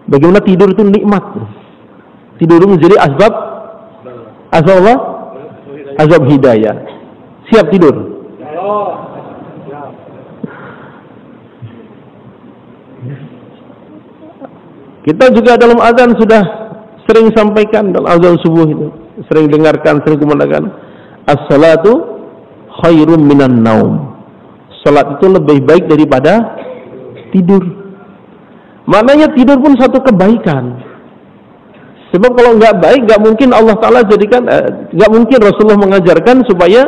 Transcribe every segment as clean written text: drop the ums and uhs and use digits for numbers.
Bagaimana tidur itu nikmat. Tidur itu menjadi asbab apa? Asbab hidayah. Siap tidur? Kita juga dalam azan sudah sering sampaikan, dalam azan subuh itu sering dengarkan, sering kumandangkan, as-salatu khairum minan naum. Salat itu lebih baik daripada tidur. Maknanya tidur pun satu kebaikan. Sebab kalau nggak baik, nggak mungkin Allah Ta'ala jadikan, nggak mungkin Rasulullah mengajarkan supaya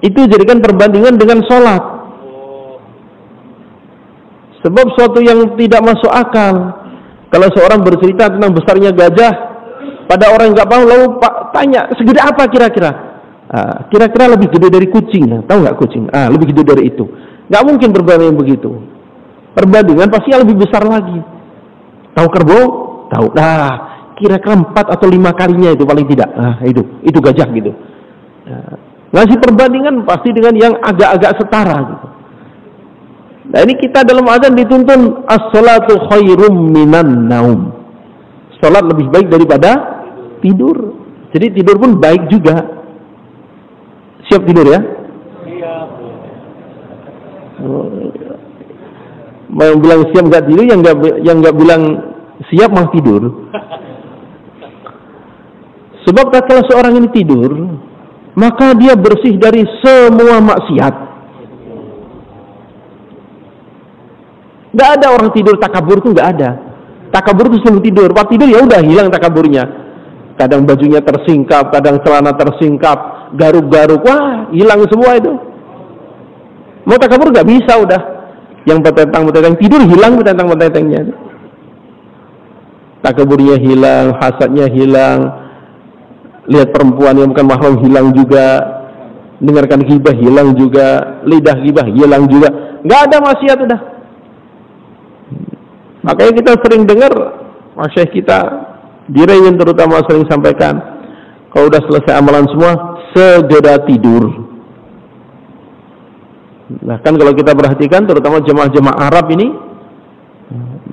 itu jadikan perbandingan dengan sholat. Sebab suatu yang tidak masuk akal. Kalau seorang bercerita tentang besarnya gajah pada orang yang nggak paham, lalu tanya, segede apa kira-kira? Kira-kira lebih gede dari kucing. Tahu nggak kucing? Lebih gede dari itu. Nggak mungkin perbandingan begitu. Perbandingan pasti lebih besar lagi. Tahu kerbau? Tahu. Kira-kira 4 atau 5 kalinya itu paling tidak. Itu gajah gitu. Ngasih perbandingan pasti dengan yang agak-agak setara gitu. Nah ini kita dalam azan dituntun as-salatu khairum minan naum. Salat lebih baik daripada tidur. Jadi tidur pun baik juga. Siap tidur ya? Siap. Yang bilang siap nggak tidur, yang nggak bilang siap malah tidur. Sebab kalau seorang ini tidur, maka dia bersih dari semua maksiat. Nggak ada orang tidur takabur itu, nggak ada. Takabur itu sebelum tidur. Pas tidur ya udah hilang takaburnya. Kadang bajunya tersingkap, kadang celana tersingkap, garuk-garuk, wah hilang semua itu. Mau takabur nggak bisa udah. Yang petentang tidur hilang petentang-petentangnya. Takaburnya hilang, hasadnya hilang, lihat perempuan yang bukan mahram hilang juga, dengarkan ghibah hilang juga, lidah ghibah hilang juga. Nggak ada maksiat udah. Makanya kita sering dengar masyayikh kita Dirain terutama sering sampaikan, kalau udah selesai amalan semua segera tidur. Nah kan kalau kita perhatikan terutama jemaah-jemaah Arab ini,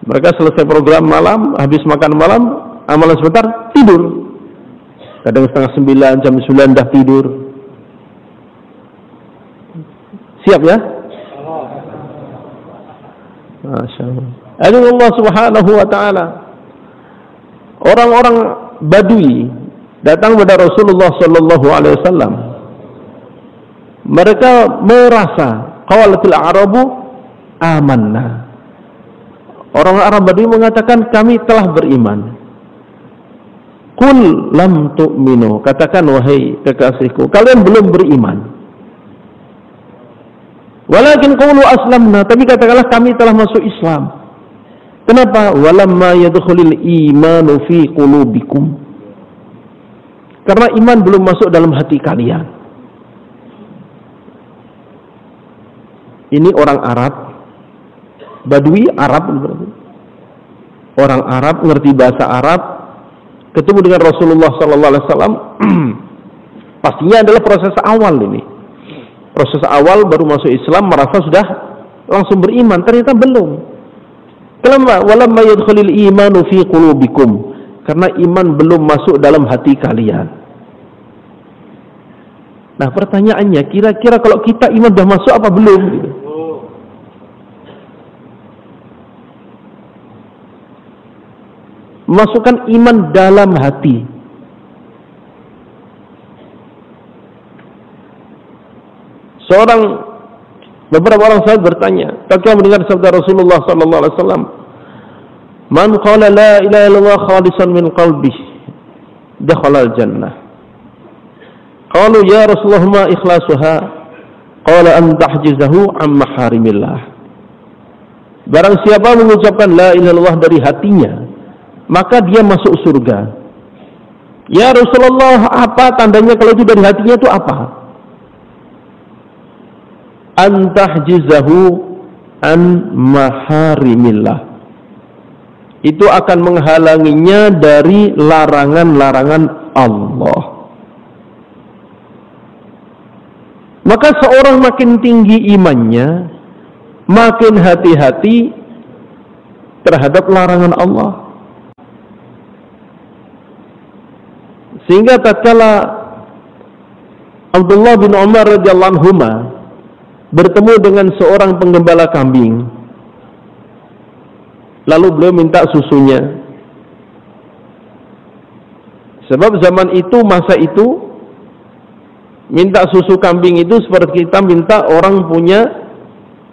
mereka selesai program malam, habis makan malam, amalan sebentar tidur. Kadang setengah 9, jam 9 dah tidur. Siap ya? Masya Allah. Allah Subhanahu wa ta'ala, orang-orang Badui datang kepada Rasulullah sallallahu alaihi wasallam. Mereka merasa qalatil a'rabu amanna. Orang Arab Badui mengatakan kami telah beriman. Qul lam tu'minu, katakan wahai kekasihku, kalian belum beriman. Walakin qulu aslamna, tapi katakanlah kami telah masuk Islam. Kenapa? Walamma yadkhulul imanu fi qulubikum. Karena iman belum masuk dalam hati kalian. Ini orang Arab, Badui Arab, orang Arab ngerti bahasa Arab, ketemu dengan Rasulullah sallallahu alaihi wasallam. Pastinya adalah proses awal ini. Proses awal baru masuk Islam, merasa sudah langsung beriman, ternyata belum. Kenapa? Walamma yadkhulul imanu fi qulubikum. Karena iman belum masuk dalam hati kalian. Nah, pertanyaannya, kira-kira kalau kita iman sudah masuk apa belum? Masukkan iman dalam hati. Beberapa orang sahabat bertanya, ketika mendengar sabda Rasulullah sallallahu alaihi wasallam, "Man qala la ilaha illallah khalisan min qalbihi, dakhala al-jannah." Qalu ya Rasulullah ma ikhlasuha? Qala an tahjizahu an maharimillah. Barang siapa mengucapkan la ilaha illallah dari hatinya, maka dia masuk surga. Ya Rasulullah, apa tandanya kalau itu dari hatinya itu apa? Antahjizahu an maharimillah. Itu akan menghalanginya dari larangan-larangan Allah. Maka seorang makin tinggi imannya, makin hati-hati terhadap larangan Allah. Sehingga tatkala Abdullah bin Umar radhiyallahu anhuma bertemu dengan seorang penggembala kambing, lalu beliau minta susunya. Sebab zaman itu, masa itu, minta susu kambing itu seperti kita minta orang punya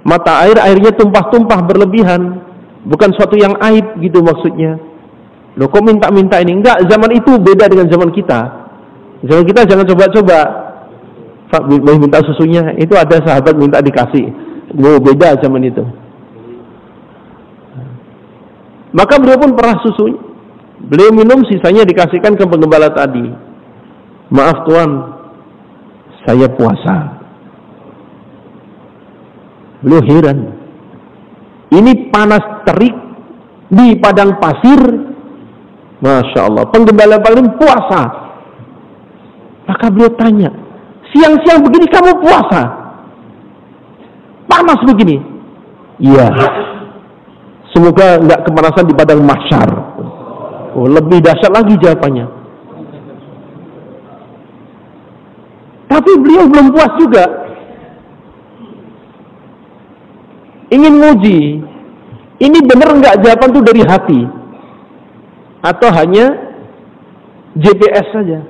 mata air, airnya tumpah-tumpah berlebihan. Bukan suatu yang aib gitu maksudnya. Loh kok minta-minta ini? Enggak, zaman itu beda dengan zaman kita. Zaman kita jangan coba-coba. Pak, boleh minta susunya? Itu ada sahabat minta dikasih. Wow, beda zaman itu. Maka beliau pun pernah susunya. Beliau minum, sisanya dikasihkan ke penggembala tadi. Maaf tuan, saya puasa. Beliau heran. Ini panas terik di padang pasir. Masya Allah, penggembala paling puasa. Maka beliau tanya, siang-siang begini kamu puasa? Panas begini? Iya. Semoga enggak kepanasan di padang mahsyar. Oh, lebih dahsyat lagi jawabannya. Tapi beliau belum puas juga. Ingin nguji, ini benar enggak jawaban itu dari hati? Atau hanya GPS saja?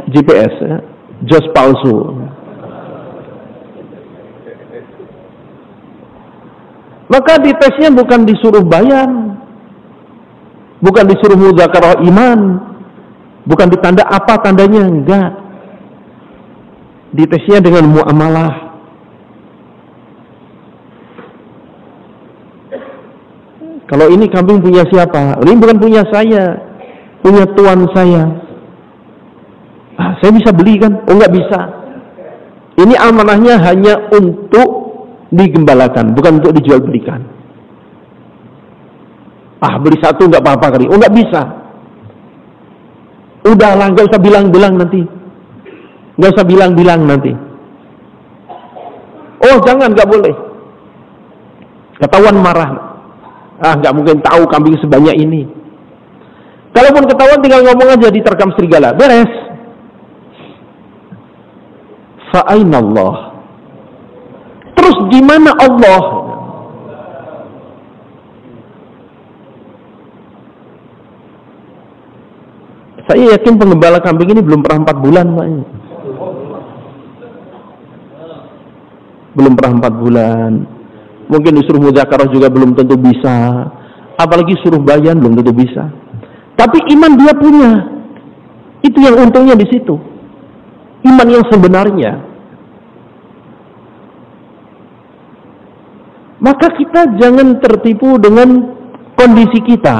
GPS, ya? Jos palsu. Maka ditesnya bukan disuruh bayan, bukan disuruh muzakarah iman, bukan ditanda apa tandanya, enggak. Ditesnya dengan muamalah. Kalau ini kambing punya siapa? Ini bukan punya saya, punya tuan saya. Saya bisa beli kan? Oh, enggak bisa. Ini amanahnya hanya untuk digembalakan, bukan untuk dijual belikan. Beli satu enggak apa-apa kali. Oh, enggak bisa. Udahlah, enggak usah bilang-bilang nanti. Enggak usah bilang-bilang nanti. Oh, jangan, enggak boleh. Ketahuan marah. Enggak mungkin tahu kambing sebanyak ini. Kalaupun ketahuan tinggal ngomong aja, diterkam serigala. Beres. Fa'ainallah. Terus gimana Allah? Saya yakin penggembala kambing ini belum pernah 4 bulan, Pak. Belum pernah 4 bulan. Mungkin disuruh muzakarah juga belum tentu bisa. Apalagi suruh bayan belum tentu bisa. Tapi iman dia punya. Itu yang untungnya di situ. Iman yang sebenarnya. Maka kita jangan tertipu dengan kondisi kita.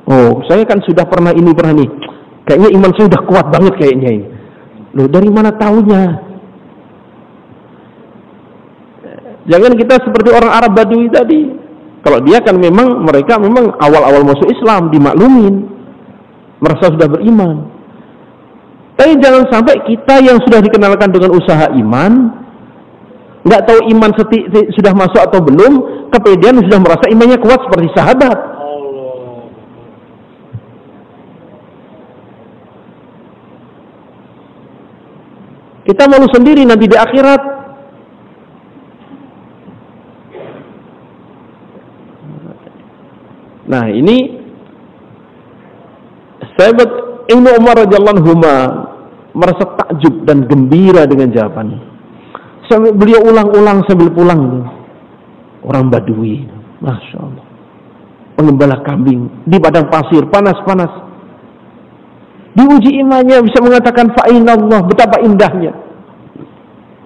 Oh, saya kan sudah pernah ini, pernah nih. Kayaknya iman saya sudah kuat banget kayaknya ini. Loh, dari mana taunya? Jangan kita seperti orang Arab Badui tadi. Kalau dia kan mereka memang awal-awal masuk Islam, dimaklumin. Merasa sudah beriman. Tapi jangan sampai kita yang sudah dikenalkan dengan usaha iman, nggak tahu iman sudah masuk atau belum, kepedean sudah merasa imannya kuat seperti sahabat. Kita malu sendiri nanti di akhirat. Nah, ini sahabat Ibnu Umar radhiyallahu anhu merasa takjub dan gembira dengan jawabannya. Sampai beliau ulang-ulang sambil pulang. Orang Badui, Masya Allah, penggembala kambing di padang pasir, panas-panas. Diuji imannya, bisa mengatakan fa'inallah, betapa indahnya.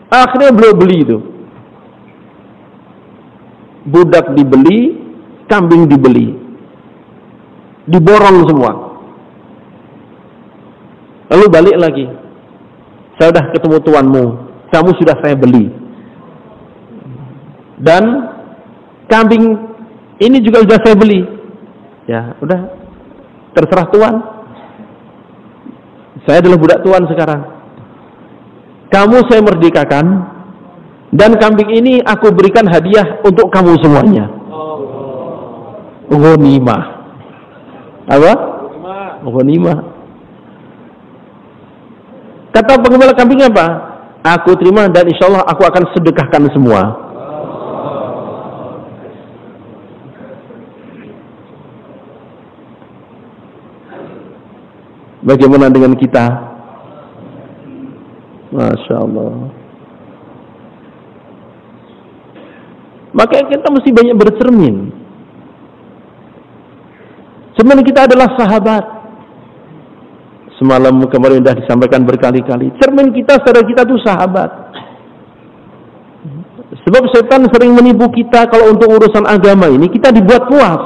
Akhirnya beliau beli itu. Budak dibeli, kambing dibeli. Diborong semua. Lalu balik lagi. Saya sudah ketemu tuanmu, kamu sudah saya beli. Dan kambing ini juga sudah saya beli. Ya, udah. Terserah tuan. Saya adalah budak tuan sekarang. Kamu saya merdekakan, dan kambing ini aku berikan hadiah untuk kamu semuanya. Ghanimah. Apa? Ghanimah. Kata penggembala kambing apa? Aku terima dan insya Allah aku akan sedekahkan semua. Bagaimana dengan kita? Masya Allah. Makanya kita mesti banyak bercermin. Cermin kita adalah sahabat. Semalam kemarin sudah disampaikan berkali-kali. Cermin kita, saudara kita itu sahabat. Sebab setan sering menipu kita kalau untuk urusan agama ini kita dibuat puas.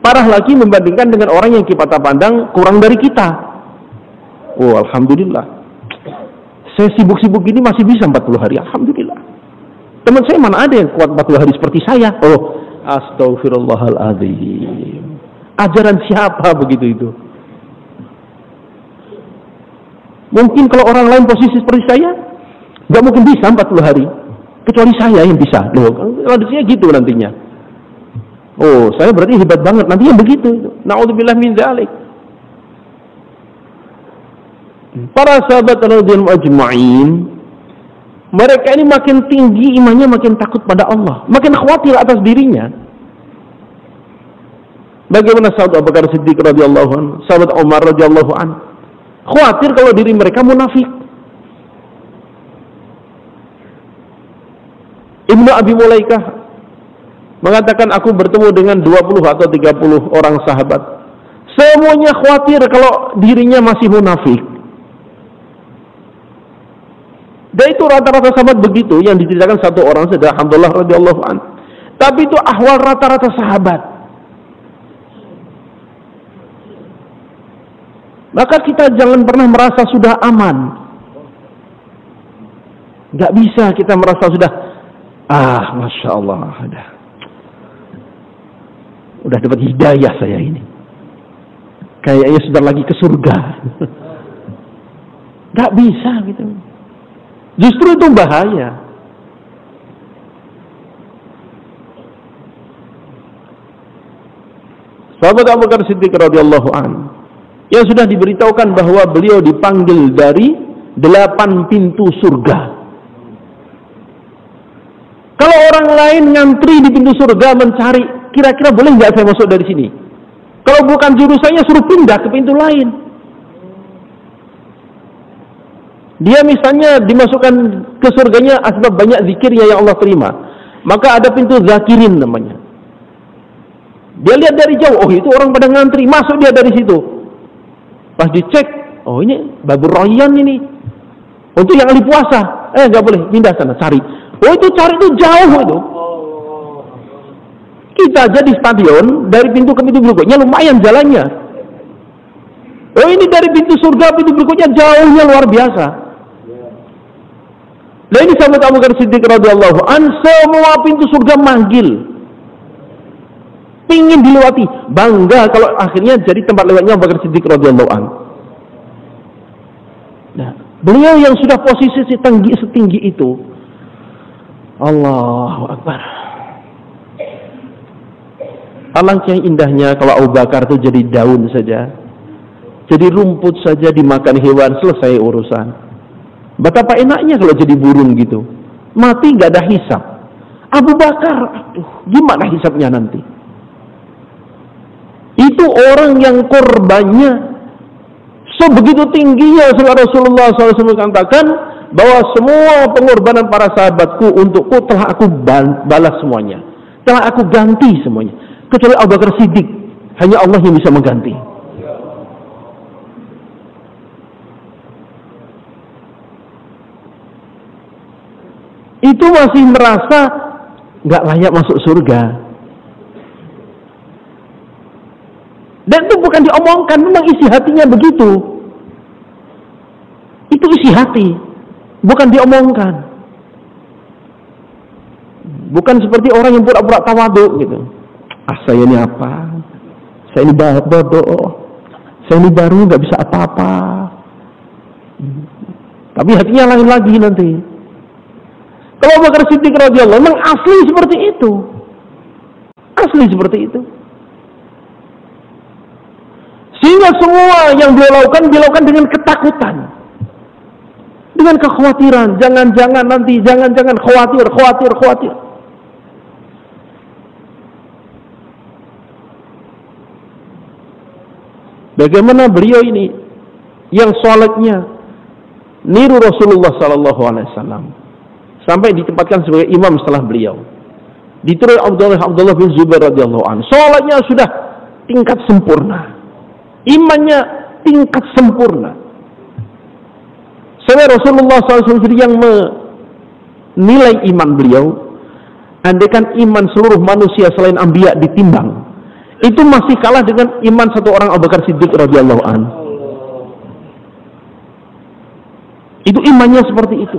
Parah lagi membandingkan dengan orang yang kita pandang kurang dari kita. Oh, alhamdulillah. Saya sibuk-sibuk gini masih bisa 40 hari. Alhamdulillah. Teman saya mana ada yang kuat 40 hari seperti saya? Oh, astagfirullahaladzim. Ajaran siapa begitu itu? Mungkin kalau orang lain posisi seperti saya, nggak mungkin bisa 40 hari. Kecuali saya yang bisa. Loh, kondisinya gitu nantinya. Oh, saya berarti hebat banget. Nantinya begitu. Na'udzubillah min dzalik. Para sahabat radhiyallahu ajma'in, mereka ini makin tinggi imannya, makin takut pada Allah, makin khawatir atas dirinya. Bagaimana sahabat Abu Bakar Siddiq radhiyallahu anhu, sahabat Umar radhiyallahu anhu, khawatir kalau diri mereka munafik. Ibnu Abi Mulaikah mengatakan aku bertemu dengan 20 atau 30 orang sahabat. Semuanya khawatir kalau dirinya masih munafik. Dan itu rata-rata sahabat begitu, yang diceritakan satu orang saja, Hamdulillah radhiyallahu anhu. Tapi itu ahwal rata-rata sahabat. Maka kita jangan pernah merasa sudah aman. Gak bisa kita merasa sudah, Masya Allah, udah dapat hidayah saya ini. Kayaknya sudah lagi ke surga. Gak bisa gitu. Justru itu bahaya. Sahabat Abu Bakar Siddiq radhiyallahu anhu yang sudah diberitahukan bahwa beliau dipanggil dari 8 pintu surga. Kalau orang lain ngantri di pintu surga mencari, kira-kira boleh nggak saya masuk dari sini? Kalau bukan jurusannya suruh pindah ke pintu lain. Dia misalnya dimasukkan ke surganya asbab banyak zikirnya yang Allah terima. Maka ada pintu zakirin namanya. Dia lihat dari jauh, oh itu orang pada ngantri, masuk dia dari situ. Pas dicek, oh ini babur royan ini. Untuk yang ahli puasa, nggak boleh, pindah sana, cari. Oh itu cari itu jauh itu. Kita aja di stadion, dari pintu ke pintu berikutnya lumayan jalannya. Oh ini dari pintu surga, pintu berikutnya jauhnya luar biasa. Nah ini sahabat Abu Bakar Siddiq radhiyallahu an, semua pintu surga manggil. Pingin dilewati, bangga kalau akhirnya jadi tempat lewatnya Abu Bakar Siddiq radhiyallahu an. Nah, beliau yang sudah posisi setinggi itu, Allahu Akbar. Alangkah indahnya kalau Abu Bakar itu jadi daun saja, jadi rumput saja dimakan hewan, selesai urusan. Betapa enaknya kalau jadi burung gitu, mati nggak ada hisab. Abu Bakar, aduh, gimana hisabnya nanti? Itu orang yang korbannya sebegitu tingginya, Rasulullah SAW katakan bahwa semua pengorbanan para sahabatku untukku telah aku balas semuanya, telah aku ganti semuanya, kecuali Abu Bakar Siddiq, hanya Allah yang bisa mengganti. Itu masih merasa nggak layak masuk surga. Dan itu bukan diomongkan, memang isi hatinya begitu. Itu isi hati, bukan diomongkan. Bukan seperti orang yang pura-pura tawadhu gitu. Saya ini apa? Saya ini bodoh. Saya ini baru, nggak bisa apa-apa. Tapi hatinya lain lagi nanti. Kalau Abu Bakar Siddiq radhiyallahu memang asli seperti itu. Asli seperti itu. Sehingga semua yang beliau lakukan dengan ketakutan, dengan kekhawatiran. Jangan-jangan nanti, jangan-jangan khawatir. Bagaimana beliau ini yang sholatnya niru Rasulullah Sallallahu Alaihi Wasallam sampai ditempatkan sebagai imam setelah beliau. Ditiru Abdullah bin Zubair radhiyallahu anhu. Sholatnya sudah tingkat sempurna, imannya tingkat sempurna. Sampai Rasulullah SAW yang menilai iman beliau, andaikan iman seluruh manusia selain anbiya ditimbang, itu masih kalah dengan iman satu orang Abu Bakar Siddiq radhiyallahu anhu. Itu imannya seperti itu.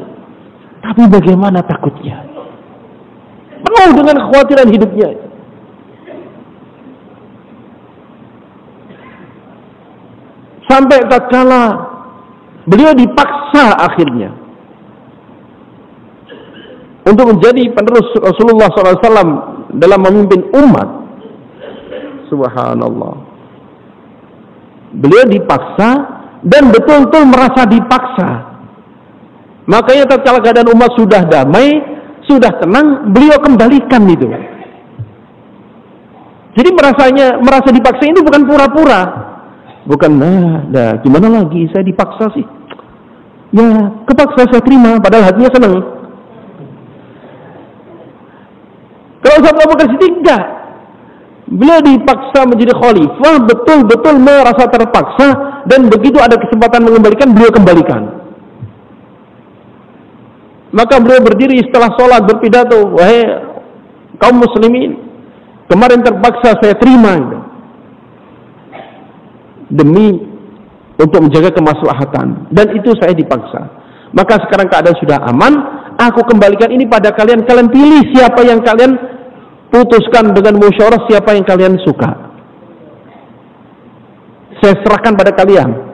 Tapi bagaimana takutnya? Penuh dengan kekhawatiran hidupnya. Sampai tatkala beliau dipaksa akhirnya untuk menjadi penerus Rasulullah SAW dalam memimpin umat. Subhanallah. Beliau dipaksa dan betul-betul merasa dipaksa. Makanya tatkala keadaan umat sudah damai, sudah tenang, beliau kembalikan itu. Jadi merasa dipaksa ini bukan pura-pura. Bukan, gimana lagi saya dipaksa sih. Ya, kepaksa saya terima, padahal hatinya senang. Kalau Abu Bakar Siddiq enggak. Beliau dipaksa menjadi khalifah, betul-betul merasa terpaksa, dan begitu ada kesempatan mengembalikan, beliau kembalikan. Maka beliau berdiri setelah sholat berpidato, wahai kaum muslimin, kemarin terpaksa saya terima demi untuk menjaga kemaslahatan, dan itu saya dipaksa. Maka sekarang keadaan sudah aman, aku kembalikan ini pada kalian. Kalian pilih siapa yang kalian putuskan dengan musyawarah, siapa yang kalian suka. Saya serahkan pada kalian.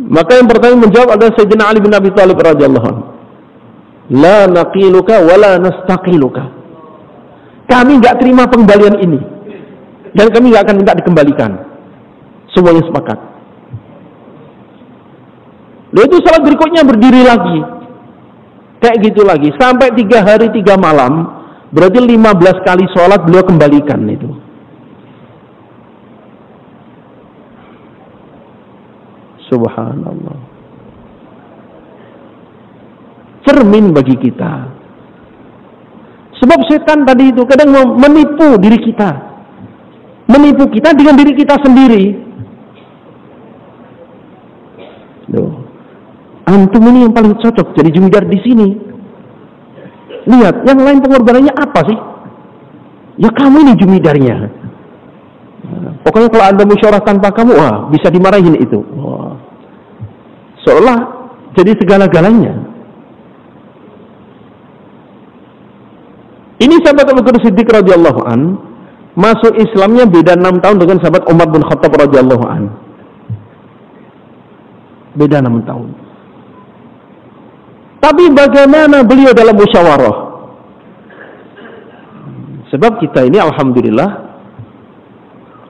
Maka yang pertama menjawab adalah Sayyidina Ali bin Abi Thalib radhiyallahu anhu. La naqiluka wa la nastaqiluka. Kami enggak terima pengembalian ini, dan kami enggak akan minta dikembalikan. Semuanya sepakat. Lalu itu salat berikutnya berdiri lagi. Kayak gitu lagi sampai 3 hari 3 malam. Berarti 15 kali sholat beliau kembalikan itu. Subhanallah. Cermin bagi kita. Sebab setan tadi itu kadang menipu diri kita. Menipu kita dengan diri kita sendiri. Loh, antum ini yang paling cocok jadi jumidar di sini. Lihat, yang lain pengorbanannya apa sih? Ya kamu ini jumidarnya. Pokoknya kalau anda musyawarah tanpa kamu, bisa dimarahin itu. Seolah jadi segala-galanya. Ini sahabat Abu Bakar Siddiq radhiyallahu an, masuk Islamnya beda 6 tahun dengan sahabat Umar bin Khattab radhiyallahu an. Beda 6 tahun. Tapi bagaimana beliau dalam musyawarah? Sebab kita ini alhamdulillah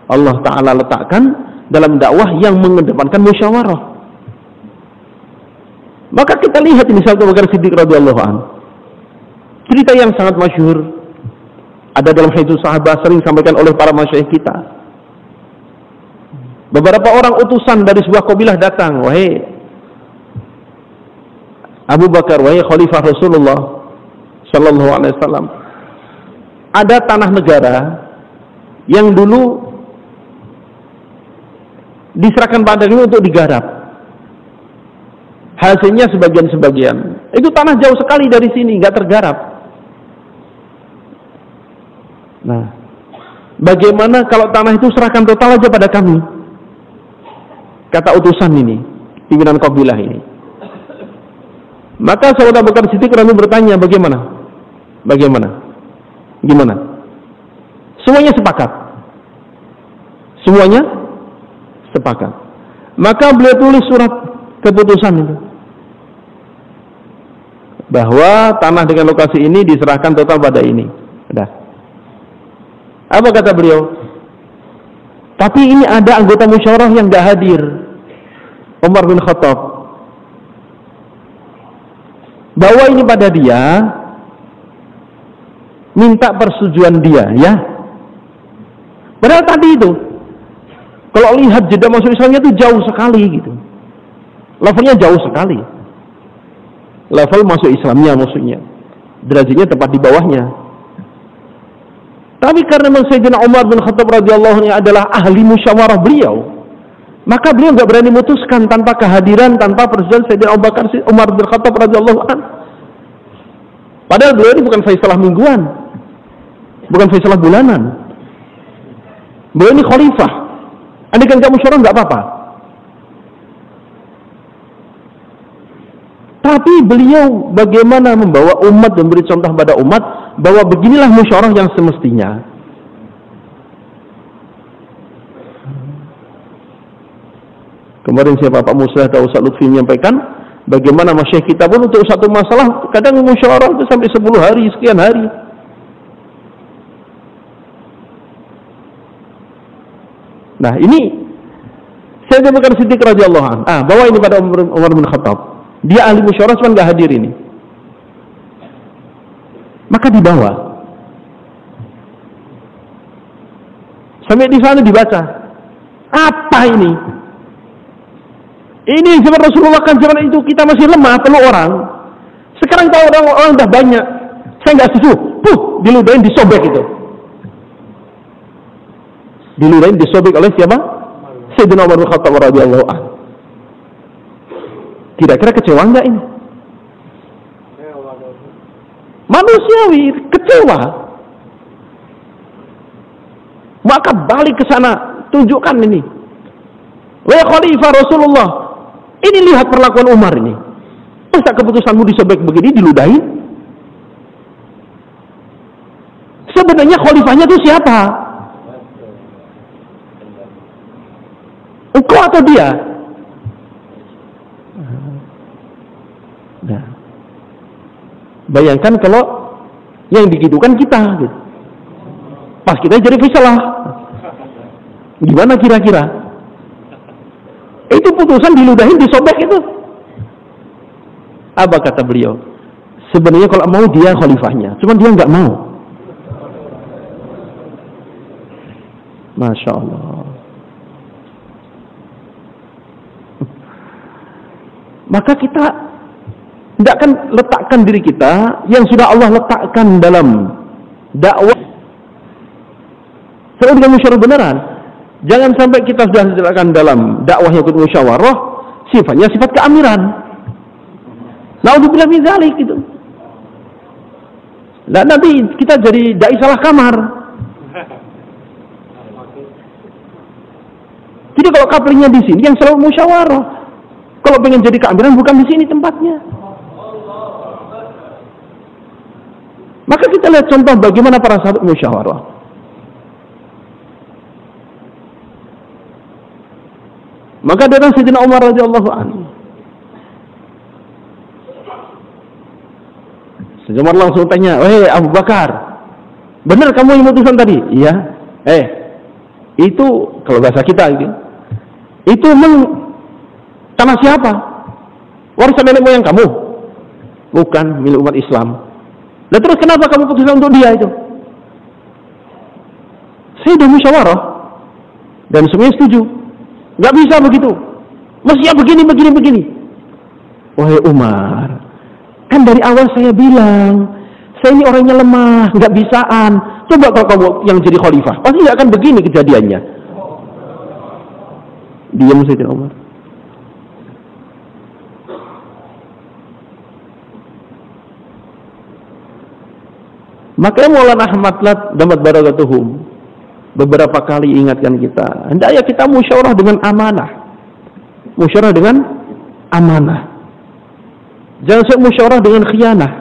Allah Ta'ala letakkan dalam dakwah yang mengedepankan musyawarah. Maka kita lihat ini sahabat Abu Bakar Siddiq radhiyallahu anhu. Cerita yang sangat masyhur ada dalam hadits sahabat, sering disampaikan oleh para masyayikh kita. Beberapa orang utusan dari sebuah kabilah datang, wahai Abu Bakar, wahai Khalifah Rasulullah Sallallahu Alaihi Wasallam, ada tanah negara yang dulu diserahkan pada kami untuk digarap. Hasilnya sebagian-sebagian. Itu tanah jauh sekali dari sini, nggak tergarap. Nah, bagaimana kalau tanah itu serahkan total aja pada kami? Kata utusan ini, pimpinan kabilah ini. Maka sahabat Abu Bakar Siddiq bertanya, bagaimana? Gimana? Semuanya sepakat. Semuanya sepakat. Maka beliau tulis surat keputusan itu, bahwa tanah dengan lokasi ini diserahkan total pada ini. Sudah. Apa kata beliau? Tapi ini ada anggota musyawarah yang nggak hadir, Umar bin Khattab. Bawa ini pada dia, minta persetujuan dia, ya. Padahal tadi itu, kalau lihat jeda masuk Islamnya itu jauh sekali gitu. Levelnya jauh sekali. Level masuk Islamnya maksudnya. Derajatnya tepat di bawahnya. Tapi karena Sayyidina Umar bin Khattab radhiyallahu anhu adalah ahli musyawarah beliau, maka beliau nggak berani memutuskan tanpa kehadiran, tanpa persetujuan Sayyidina Umar bin Khattab radhiyallahu anhu. Padahal beliau ini bukan faisalah mingguan, bukan faisalah bulanan. Beliau ini khalifah. Andai kan nggak musyawarah nggak apa-apa. Tapi beliau bagaimana membawa umat dan beri contoh pada umat bahwa beginilah musyawarah yang semestinya. Kemarin siapa Pak Musa atau Ustaz Lutfi menyampaikan bagaimana masyayikh kita pun untuk satu masalah kadang musyawarah itu sampai 10 hari, sekian hari. Nah ini saya Bakar Siddiq radhiyallahu anhu. Bawa ini pada Umar bin Khattab. Dia ahli musyawarah cuma nggak hadir ini. Maka dibawa. Sampai di sana dibaca. Apa ini? Ini zaman Rasulullah kan zaman itu kita masih lemah, perlu orang. Sekarang tahu orang udah banyak. Saya nggak setuju. Diludahin, disobek itu. Diludahin, disobek oleh siapa? Sayyidina Umar bin Khattab radhiyallahu anhu. Kira-kira kecewa enggak ini? Manusiawi, kecewa. Maka balik ke sana, tunjukkan ini. Wahai Khalifah Rasulullah, ini lihat perlakuan Umar ini. Masa keputusanmu disobek begini, diludahi? Sebenarnya khalifahnya itu siapa? Engkau atau dia? Nah, bayangkan kalau yang digitukan kita, gitu. Pas kita jadi faisalah, gimana kira-kira? Itu putusan diludahin, disobek itu. Apa kata beliau? Sebenarnya kalau mau dia khalifahnya, cuman dia nggak mau. Masya Allah. Maka kita tidak akan letakkan diri kita yang sudah Allah letakkan dalam dakwah sesuai dengan musyawarah beneran. Jangan sampai kita sudah letakkan dalam dakwah yang ikut musyawarah sifatnya sifat keamiran. Naudzubillah min dzalik gitu. Nah, nanti kita jadi dai salah kamar. Jadi kalau couplingnya di sini yang selalu musyawarah. Kalau pengen jadi keamiran bukan di sini tempatnya. Maka kita lihat contoh bagaimana para sahabat musyawarah. Maka datang Sayyidina Umar radhiyallahu anhu. Sayyidina Umar langsung tanya, "Wahai Abu Bakar, benar kamu yang memutuskan tadi?" "Iya." Itu kalau bahasa kita gitu. Itu tanah siapa? Warisan nenek moyang kamu? Bukan, milik umat Islam. Nah terus kenapa kamu putuskan untuk dia itu? Saya sudah musyawarah dan semuanya setuju. Gak bisa begitu. Mestinya begini. Wahai Umar, kan dari awal saya bilang, saya ini orangnya lemah, gak bisaan. Coba kalau kamu yang jadi khalifah, pasti gak akan begini kejadiannya. Diam Sayyidina Umar. Makanya Maulana Ahmad Lat damat barakatuhum beberapa kali ingatkan kita, hendaknya kita musyawarah dengan amanah. Musyawarah dengan amanah. Jangan sampai musyawarah dengan khianah.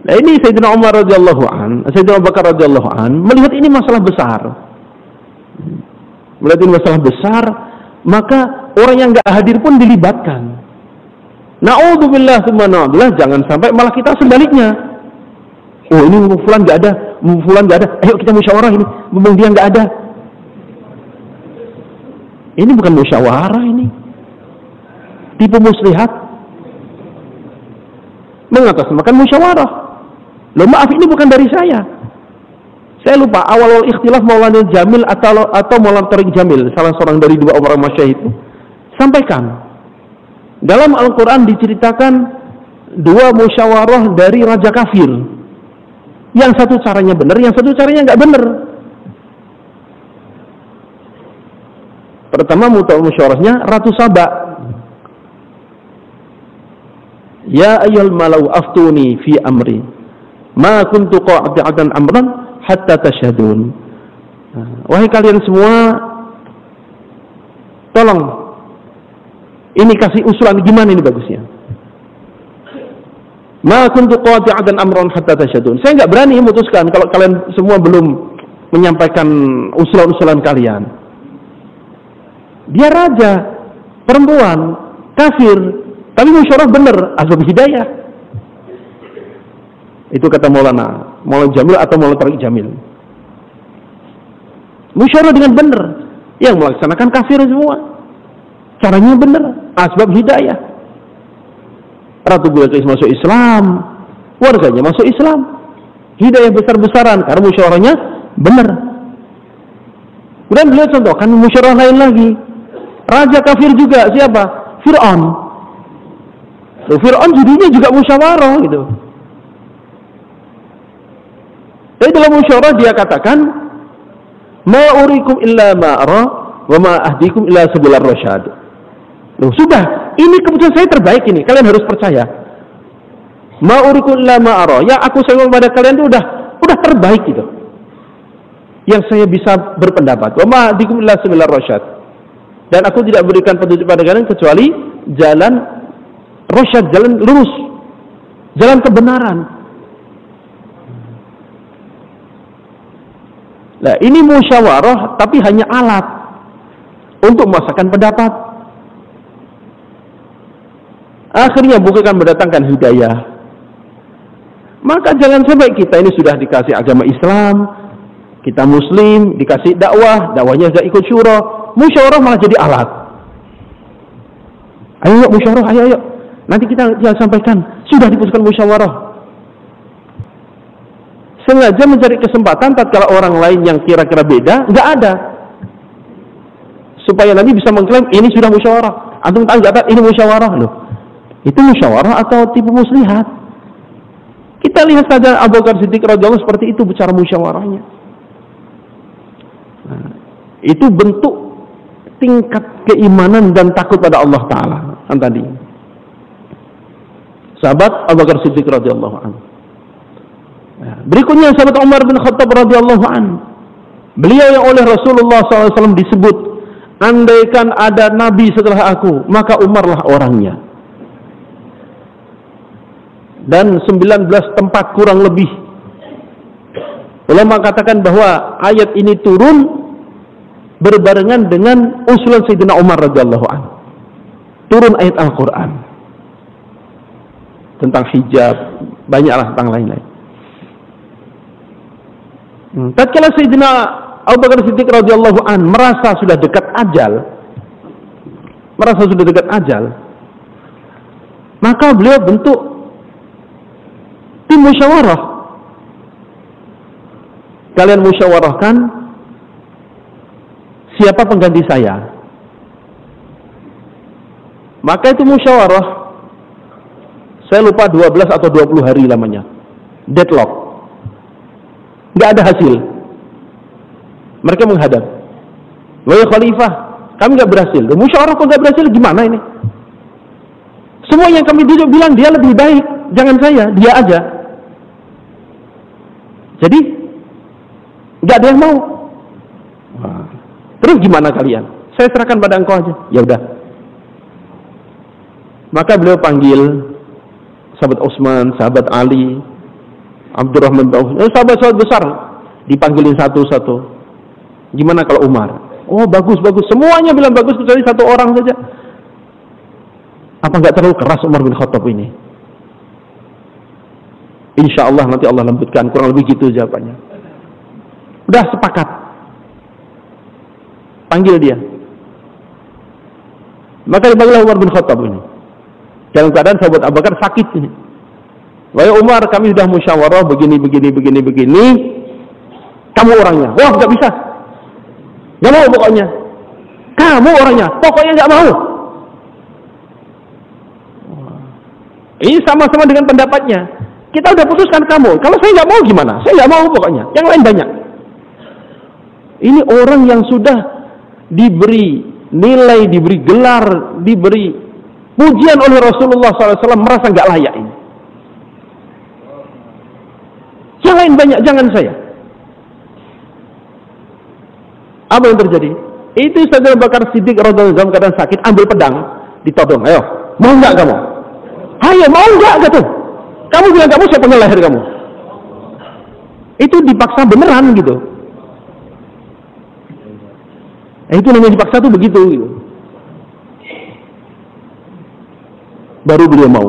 Nah ini Sayyidina Umar radhiyallahu an, Sayyidina Abu Bakar radhiyallahu an melihat ini masalah besar. Melihat ini masalah besar, maka orang yang enggak hadir pun dilibatkan. Na'udzubillah tsumma na'udzubillah, jangan sampai malah kita sebaliknya. Oh ini fulan nggak ada, fulan nggak ada. Ayo kita musyawarah ini, mumpung dia nggak ada. Ini bukan musyawarah ini. Tipu muslihat. Mengatasnamakan musyawarah. Loh maaf ini bukan dari saya. Saya lupa awal ikhtilaf Maulana Jamil atau Maulana Tariq Jamil, salah seorang dari dua orang masyayikh itu, sampaikan dalam Al-Quran diceritakan dua musyawarah dari raja kafir. Yang satu caranya benar, yang satu caranya nggak benar. Pertama musyawarahnya Ratu Saba. Ya ayyuhal malau aftuni fi amri ma kuntu qati'atan amran hatta tashhadun. Wahai kalian semua, tolong ini kasih usulan gimana ini bagusnya. Ma kuntu qati'atan amran hatta tashhadun. Saya enggak berani memutuskan kalau kalian semua belum menyampaikan usulan-usulan kalian. Dia raja, perempuan, kafir, tapi musyawarah benar, asbab hidayah. Itu kata Maulana Jamil atau Maulana Tariq Jamil. Musyawarah dengan benar, yang melaksanakan kafir semua. Caranya benar, asbab hidayah. Ratu Bilqis masuk Islam, warganya masuk Islam. Hidayah besar-besaran karena musyawarahnya benar. Kemudian beliau contohkan musyawarah lain lagi. Raja kafir juga, siapa? Fir'aun. Fir'aun jadinya juga musyawarah gitu. Tapi dalam musyawarah dia katakan, ma urikum illa ma ara wa ma ahdikum illa sabilar rasyad. Loh, sudah, ini keputusan saya terbaik ini, kalian harus percaya. Ma urikum illa ma ara, yang aku sayang kepada kalian itu udah terbaik gitu. Yang saya bisa berpendapat, wa ma ahdikum illa sabilar rasyad. Dan aku tidak berikan petunjuk pada kalian kecuali jalan rasyad, jalan lurus, jalan kebenaran. Nah, ini musyawarah tapi hanya alat untuk memaksakan pendapat. Akhirnya bukan mendatangkan hidayah. Maka jangan sampai kita ini sudah dikasih agama Islam, kita Muslim, dikasih dakwahnya sudah ikut syura, musyawarah malah jadi alat. Ayo musyawarah, ayo. Nanti kita sampaikan, sudah diputuskan musyawarah. Sengaja mencari kesempatan tatkala orang lain yang kira-kira beda nggak ada, supaya nanti bisa mengklaim ini sudah musyawarah. Antum tahu nggak ini musyawarah loh? Itu musyawarah atau tipu muslihat? Kita lihat saja Abu Bakar Siddiq radhiyallahu seperti itu bicara musyawarahnya. Nah, itu bentuk tingkat keimanan dan takut pada Allah Ta'ala tadi. Sahabat Abu Bakar Siddiq radhiyallahu anhu. Berikutnya sahabat Umar bin Khattab radhiyallahu anhu. Beliau yang oleh Rasulullah SAW disebut, andaikan ada nabi setelah aku, maka Umarlah orangnya. Dan 19 tempat kurang lebih ulama katakan bahwa ayat ini turun berbarengan dengan usulan Sayyidina Umar radhiyallahu anhu. Turun ayat Al-Quran tentang hijab, banyaklah tentang lain-lain. Tatkala Sayyidina Abu Bakar Siddiq radhiyallahu anhu merasa sudah dekat ajal, maka beliau bentuk tim musyawarah. Kalian musyawarahkan siapa pengganti saya. Maka itu musyawarah, saya lupa 12 atau 20 hari lamanya, deadlock, nggak ada hasil. Mereka menghadap, wahai khalifah, kami nggak berhasil. Musyawarah kok nggak berhasil, gimana ini? Semua yang kami duduk bilang dia lebih baik, jangan saya, dia aja. Jadi nggak ada yang mau. Terus gimana kalian? Saya serahkan pada engkau aja. Ya udah. Maka beliau panggil sahabat Utsman, sahabat Ali, Abdurrahman bin Auf, sahabat-sahabat besar, dipanggilin satu-satu. Gimana kalau Umar? Oh bagus. Semuanya bilang bagus kecuali satu orang saja. Apa nggak terlalu keras Umar bin Khattab ini? Insya Allah nanti Allah lembutkan. Kurang lebih gitu jawabannya. Udah sepakat. Panggil dia. Maka dipanggil Umar bin Khattab ini. Dalam keadaan sahabat Abu Bakar sakit ini. Wahai Umar, kami sudah musyawarah begini. Kamu orangnya. Wah, nggak bisa. Nggak mau pokoknya. Kamu orangnya. Pokoknya nggak mau. Ini sama-sama dengan pendapatnya. Kita udah putuskan kamu. Kalau saya nggak mau gimana? Saya nggak mau pokoknya. Yang lain banyak. Ini orang yang sudah diberi nilai, diberi gelar, diberi pujian oleh Rasulullah SAW, merasa nggak layak ini. Yang lain banyak, jangan saya. Apa yang terjadi? Itu Sayyidina Abu Bakar Siddiq radhiyallahu anhu dalam keadaan sakit, ambil pedang, ditodong. Ayo, mau nggak kamu? Ayo, mau nggak gitu? Kamu bilang kamu, saya pengen leher kamu. Itu dipaksa beneran gitu. Itu namanya dipaksa tuh begitu gitu. Baru beliau mau.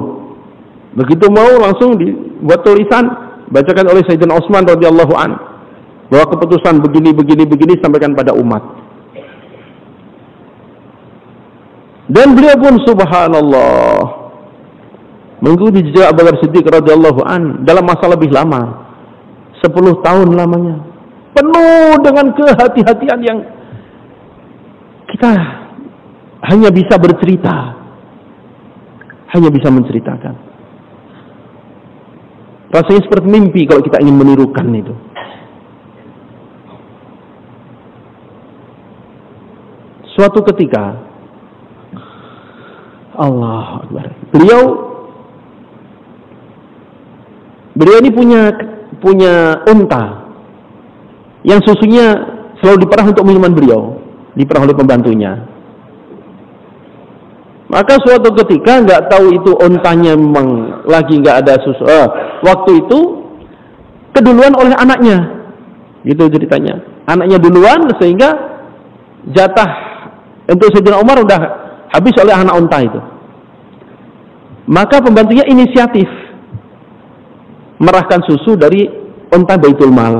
Begitu mau langsung dibuat tulisan, bacakan oleh Sayyidina Utsman radhiyallahu an, bahwa keputusan begini sampaikan pada umat. Dan beliau pun subhanallah mengikuti jejak Abu Bakar Siddiq radhiyallahu an dalam masa lebih lama, 10 tahun lamanya, penuh dengan kehati-hatian yang kita hanya bisa bercerita, hanya bisa menceritakan. Rasanya seperti mimpi kalau kita ingin menirukan itu. Suatu ketika, Allahu Akbar, beliau ini punya unta yang susunya selalu diperah untuk minuman beliau, diperah oleh pembantunya. Maka suatu ketika nggak tahu itu untanya memang lagi nggak ada susu. Waktu itu keduluan oleh anaknya, itu ceritanya. Anaknya duluan sehingga jatah untuk Sayyidina Umar udah habis oleh anak unta itu. Maka pembantunya inisiatif merahkan susu dari unta Baitul Mal.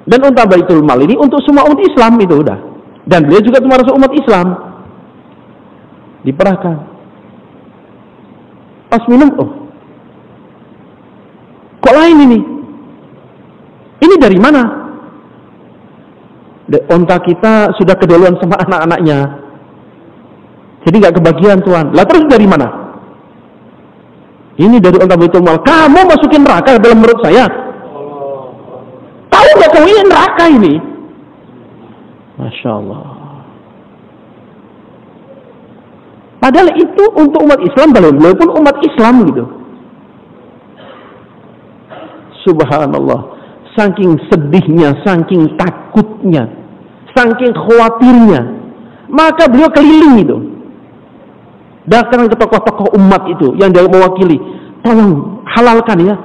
Dan unta Baitul Mal ini untuk semua umat Islam itu udah. Dan beliau juga termasuk umat Islam. Diperahkan. Pas minum, oh, kok lain ini? Ini dari mana? Unta kita sudah keduluan sama anak-anaknya, jadi nggak kebagian Tuhan. Lah terus dari mana? Ini dari unta Baitul Mal. Kamu masukin neraka dalam perut saya. Tahu nggak kamu ini neraka ini? Masya Allah. Padahal itu untuk umat Islam, beliau pun umat Islam gitu. Subhanallah. Saking sedihnya, saking takutnya, saking khawatirnya, maka beliau keliling itu. Datang ke tokoh-tokoh umat itu yang dia mewakili. Tolong halalkan ya.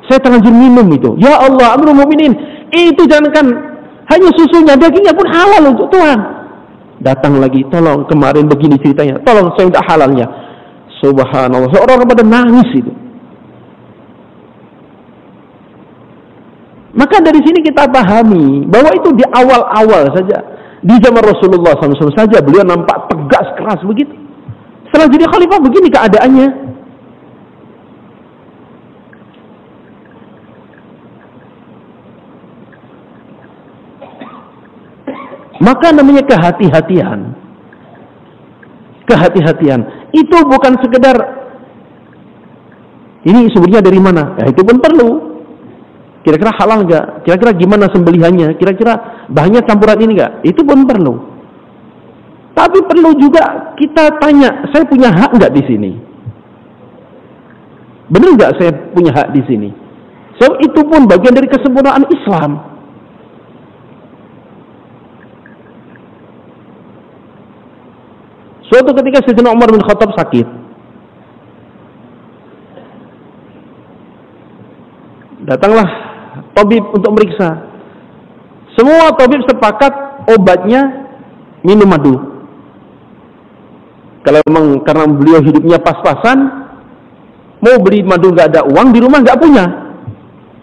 Saya terlanjur minum itu. Ya Allah, Amirul Mukminin, itu jangankan hanya susunya, dagingnya pun halal untuk Tuhan. Datang lagi, tolong kemarin begini ceritanya, tolong saya minta halalnya. Subhanallah, seorang pada nangis itu. Maka dari sini kita pahami bahwa itu di awal-awal saja, di zaman Rasulullah SAW saja beliau nampak tegas keras begitu. Setelah jadi khalifah begini keadaannya. Maka namanya kehati-hatian. Kehati-hatian itu bukan sekedar ini sumbernya dari mana? Ya, itu pun perlu. Kira-kira halal enggak? Kira-kira gimana sembelihannya? Kira-kira bahannya campuran ini enggak? Itu pun perlu. Tapi perlu juga kita tanya, saya punya hak enggak di sini? Benar enggak saya punya hak di sini? So, itu pun bagian dari kesempurnaan Islam. Suatu ketika Sayyidina Umar bin Khattab sakit. Datanglah tabib untuk meriksa. Semua tabib sepakat obatnya minum madu. Kalau memang karena beliau hidupnya pas-pasan, Mau beli madu nggak ada uang, di rumah nggak punya.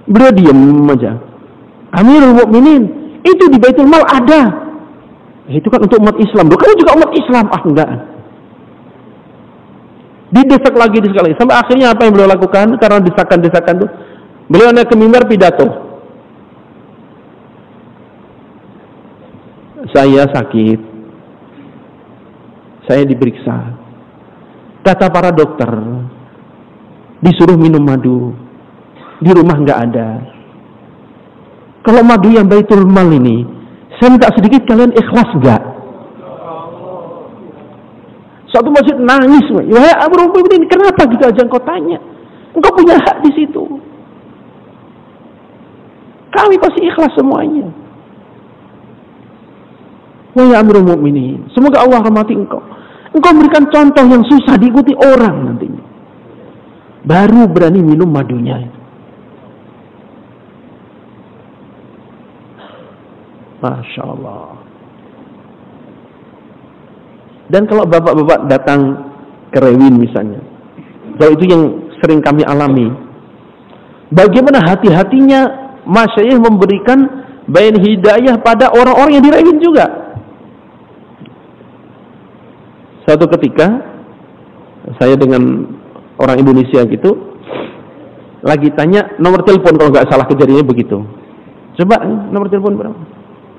Beliau diam aja. Amirul Mukminin, itu di Baitul Mal ada. Itu kan untuk umat Islam. Kamu juga umat Islam. Ah, enggak. Didesak lagi sampai akhirnya apa yang beliau lakukan? Karena desakan-desakan itu, beliau naik ke mimbar pidato. Saya sakit, saya diperiksa. Kata para dokter, disuruh minum madu, di rumah nggak ada. Kalau madu yang Baitul Mal ini, saya minta sedikit, kalian ikhlas nggak? Satu masjid nangis, wahai Amirul Mukminin, kenapa gitu aja engkau tanya? Engkau punya hak di situ. Kami pasti ikhlas semuanya. Wahai Amirul Mukminin, semoga Allah rahmati engkau. Engkau memberikan contoh yang susah diikuti orang nantinya. Baru berani minum madunya. Masya Allah. Dan kalau bapak-bapak datang ke Rewin misalnya, kalau itu yang sering kami alami, bagaimana hati-hatinya masyayikh memberikan bayan hidayah pada orang-orang yang di Rewin juga. Suatu ketika saya dengan orang Indonesia gitu lagi tanya nomor telepon, kalau nggak salah kejadiannya begitu. Coba nomor telepon berapa?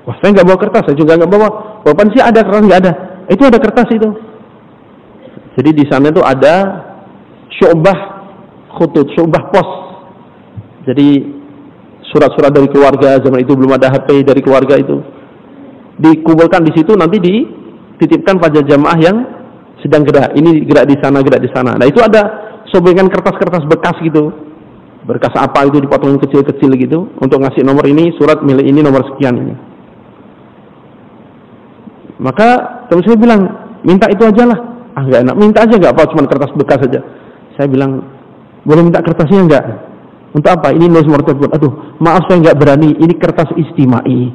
Wah, saya nggak bawa kertas, saya juga nggak bawa. Bapak sih ada kertas nggak ada? Itu ada kertas itu. Jadi di sana itu ada syu'bah khutut, syu'bah pos. Jadi surat-surat dari keluarga, zaman itu belum ada HP dari keluarga itu. Dikumpulkan di situ, nanti dititipkan pada jamaah yang sedang gerak. Ini gerak di sana, gerak di sana. Nah, itu ada sobekan kertas-kertas bekas gitu. Berkas apa itu dipotong kecil-kecil gitu untuk ngasih nomor ini, surat milik ini, nomor sekian ini. Maka terus saya bilang, minta itu aja lah. Ah, nggak enak, minta aja nggak apa, cuma kertas bekas saja. Saya bilang, boleh minta kertasnya nggak? Untuk apa? Ini nomor telepon. Aduh, maaf saya nggak berani. Ini kertas istimai.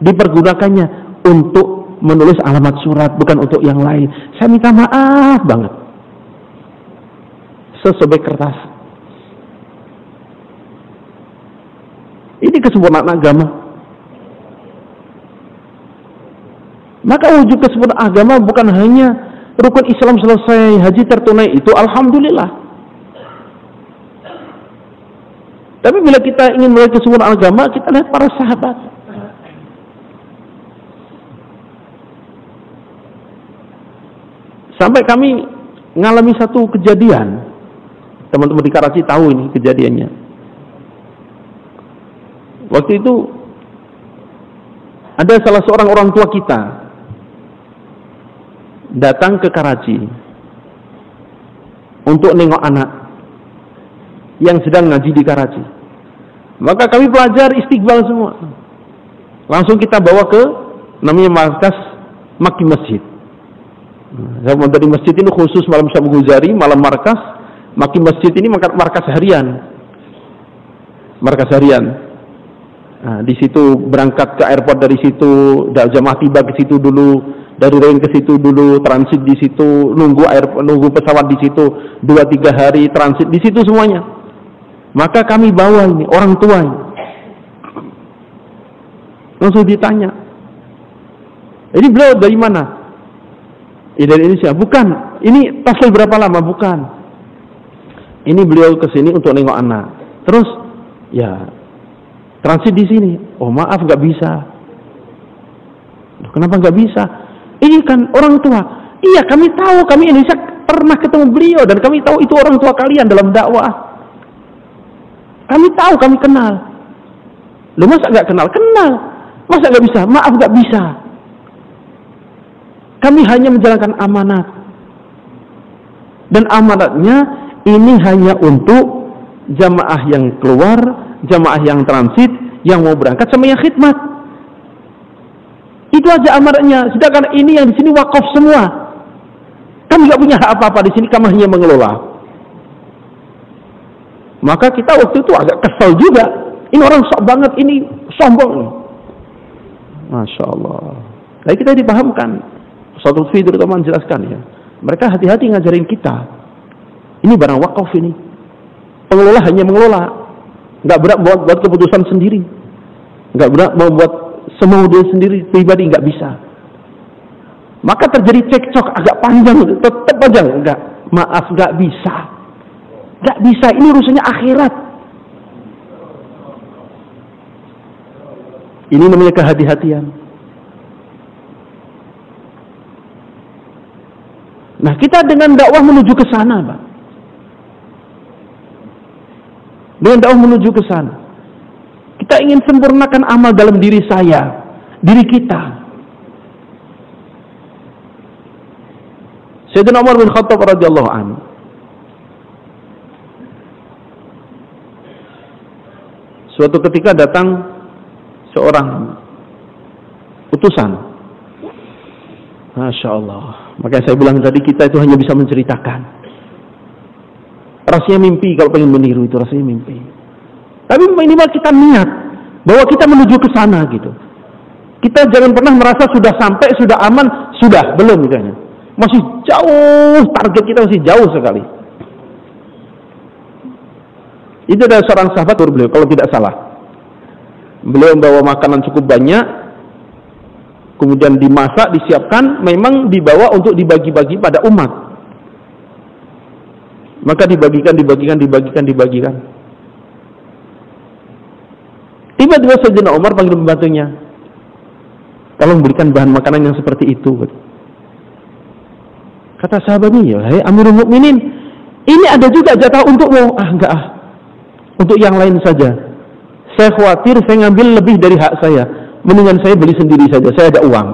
Dipergunakannya untuk menulis alamat surat, bukan untuk yang lain. Saya minta maaf banget. Sesobek kertas. Ini kesempurnaan agama. Maka wujud kesempurnaan agama bukan hanya rukun Islam selesai, haji tertunai, itu alhamdulillah. Tapi bila kita ingin melihat kesempurnaan agama, kita lihat para sahabat. Sampai kami ngalami satu kejadian. Teman-teman di Karachi tahu ini kejadiannya. Waktu itu ada salah seorang orang tua kita datang ke Karachi untuk nengok anak yang sedang ngaji di Karachi. Maka kami pelajar istiqbal semua. Langsung kita bawa ke namanya markas Maki Masjid. Nah, dari masjid ini khusus malam Syam Ghazali, malam markas Maki Masjid ini markas harian. Markas harian. Nah, di situ berangkat ke airport, dari situ jamaah tiba ke situ dulu, dari Rewin ke situ dulu, transit di situ, nunggu pesawat di situ 2-3 hari, transit di situ semuanya. Maka kami bawa ini orang tua ini. Langsung ditanya, ini beliau dari mana? Dari Indonesia. Bukan. Ini taslim berapa lama? Bukan. Ini beliau ke sini untuk nengok anak. Terus ya transit di sini. Oh maaf, nggak bisa. Kenapa nggak bisa? Ini kan orang tua. Iya, kami tahu, kami Indonesia pernah ketemu beliau dan kami tahu itu orang tua kalian dalam dakwah. Kami tahu, kami kenal. Lu masa nggak kenal? Kenal. Masa nggak bisa? Maaf, nggak bisa. Kami hanya menjalankan amanat. Dan amanatnya ini hanya untuk jamaah yang keluar, jamaah yang transit, yang mau berangkat sama yang khidmat. Itu aja amanatnya. Sedangkan ini yang di sini wakaf semua. Kami nggak punya hak apa-apa di sini, kami hanya mengelola. Maka kita waktu itu agak kesal juga. Ini orang sok banget, ini sombong. Masya Allah. Jadi kita dipahamkan. Suatu video terutama menjelaskan ya. Mereka hati-hati ngajarin kita. Ini barang wakaf ini. Pengelola hanya mengelola, nggak berhak buat keputusan sendiri, nggak berhak membuat semau dia sendiri pribadi, nggak bisa. Maka terjadi cekcok agak panjang, tetap panjang, enggak, maaf, nggak bisa, nggak bisa. Ini urusannya akhirat. Ini namanya kehati-hatian. Nah, kita dengan dakwah menuju ke sana, Pak. Dengan dakwah menuju ke sana. Kita ingin sempurnakan amal dalam diri saya, diri kita. Sayyidina Umar bin Khattab radhiyallahu anhu suatu ketika datang seorang utusan. Masya Allah. Makanya saya bilang tadi, kita itu hanya bisa menceritakan. Rasanya mimpi kalau pengen meniru, itu rasanya mimpi. Tapi minimal kita niat bahwa kita menuju ke sana gitu. Kita jangan pernah merasa sudah sampai, sudah aman, sudah belum misalnya. Masih jauh, target kita masih jauh sekali. Itu ada seorang sahabat beliau, kalau tidak salah. Beliau membawa makanan cukup banyak, kemudian dimasak, disiapkan, memang dibawa untuk dibagi-bagi pada umat. Maka dibagikan. Tiba-tiba Sayyidina Umar panggil pembantunya, tolong berikan bahan makanan yang seperti itu. Kata sahabatnya, ya, hai Amirul Mukminin, ini ada juga jatah untukmu. Enggak, untuk yang lain saja. Saya khawatir saya ngambil lebih dari hak saya. Mendingan saya beli sendiri saja, saya ada uang.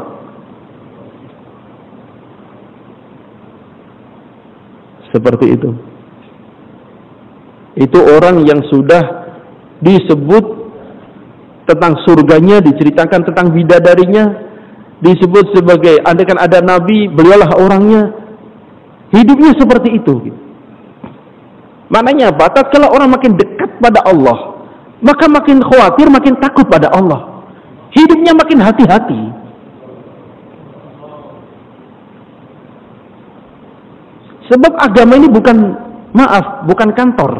Seperti itu. Itu orang yang sudah disebut tentang surganya, diceritakan tentang bidadarinya, disebut sebagai, andaikan ada nabi, beliaulah orangnya. Hidupnya seperti itu. Maknanya apa? Tatkala orang makin dekat pada Allah, maka makin khawatir, makin takut pada Allah. Hidupnya makin hati-hati. Sebab agama ini bukan, maaf, bukan kantor,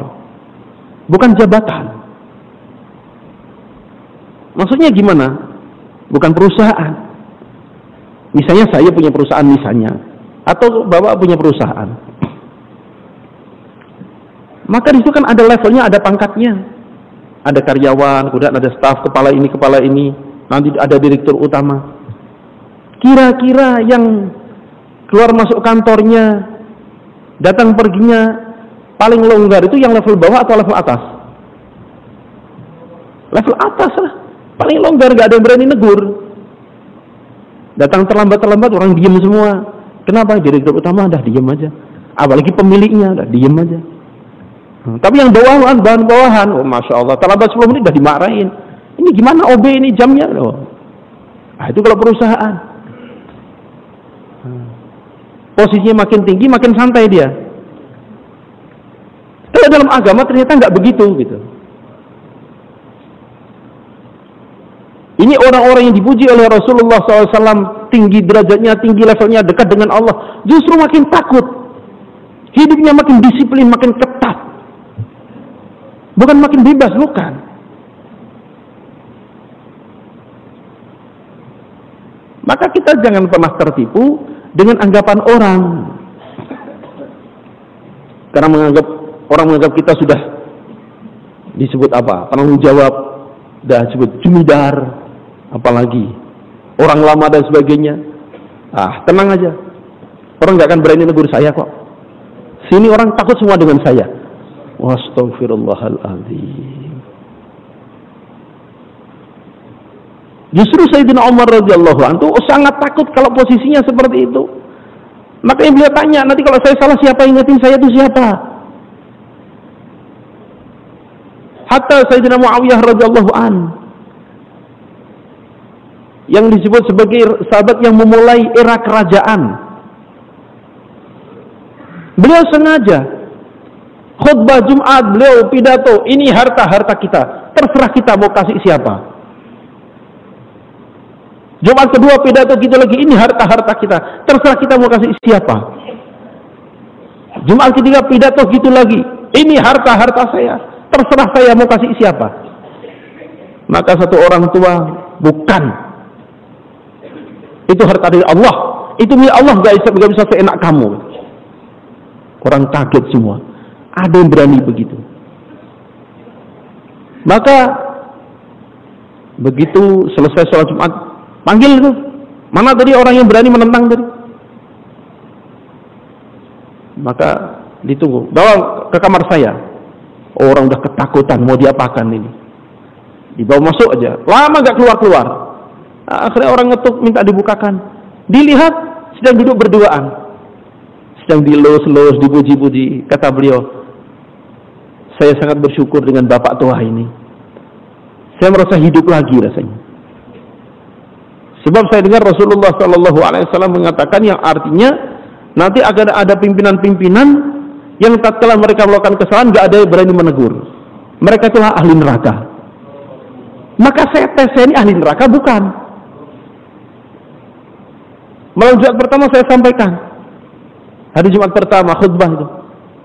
bukan jabatan. Maksudnya gimana? Bukan perusahaan. Misalnya saya punya perusahaan misalnya, atau Bapak punya perusahaan. Maka di situ kan ada levelnya, ada pangkatnya. Ada karyawan, kemudian ada staf, kepala ini, nanti ada direktur utama. Kira-kira yang keluar masuk kantornya, datang perginya paling longgar itu yang level bawah atau level atas? Level atas lah. Paling longgar, gak ada yang berani negur. Datang terlambat orang diem semua. Kenapa? Direktur utama dah diem aja. Apalagi pemiliknya dah diem aja. Tapi yang bawahan, bahan bawahan, oh Masya Allah, terlambat 10 menit dah dimarahin. Ini gimana OB ini jamnya? Oh. Nah, itu kalau perusahaan. Posisinya makin tinggi, makin santai dia. Kalau dalam agama ternyata nggak begitu gitu. Ini orang-orang yang dipuji oleh Rasulullah SAW, tinggi derajatnya, tinggi levelnya, dekat dengan Allah, justru makin takut. Hidupnya makin disiplin, makin ketat. Bukan makin bebas, bukan. Maka kita jangan pernah tertipu dengan anggapan orang. Karena orang menganggap kita sudah disebut apa? Penanggung jawab, dah disebut jumidar, apalagi orang lama dan sebagainya. Tenang aja. Orang nggak akan berani negur saya kok. Sini orang takut semua dengan saya. Astaghfirullahaladzim. Justru Sayyidina Umar radhiyallahu anhu sangat takut kalau posisinya seperti itu. Makanya beliau tanya, nanti kalau saya salah siapa ingetin saya itu siapa? Hatta Sayyidina Muawiyah radhiyallahu anhu yang disebut sebagai sahabat yang memulai era kerajaan. Beliau sengaja khutbah Jumat, beliau pidato, ini harta-harta kita, terserah kita mau kasih siapa. Jumat kedua pidato kita lagi, ini harta-harta kita, terserah kita mau kasih siapa. Jumat ketiga pidato gitu lagi. Ini harta saya. Terserah saya mau kasih siapa. Maka satu orang tua, bukan. Itu harta dari Allah. Itu milik Allah, gak bisa seenak kamu. Orang kaget semua. Ada yang berani begitu. Maka begitu selesai sholat Jumat, panggil itu. Mana tadi orang yang berani menentang tadi? Maka ditunggu. Bawa ke kamar saya. Orang udah ketakutan mau diapakan ini. Dibawa masuk aja. Lama gak keluar-keluar. Akhirnya orang ngetuk minta dibukakan. Dilihat sedang duduk berduaan. Sedang dilus-lus, dipuji-puji. Kata beliau, saya sangat bersyukur dengan bapak tua ini. Saya merasa hidup lagi rasanya. Sebab saya dengar Rasulullah SAW mengatakan yang artinya nanti akan ada pimpinan-pimpinan yang tatkala mereka melakukan kesalahan gak ada yang berani menegur. Mereka itulah ahli neraka. Maka saya tes, saya ini ahli neraka bukan. Malam Jumat pertama saya sampaikan. Hari Jumat pertama khutbah itu.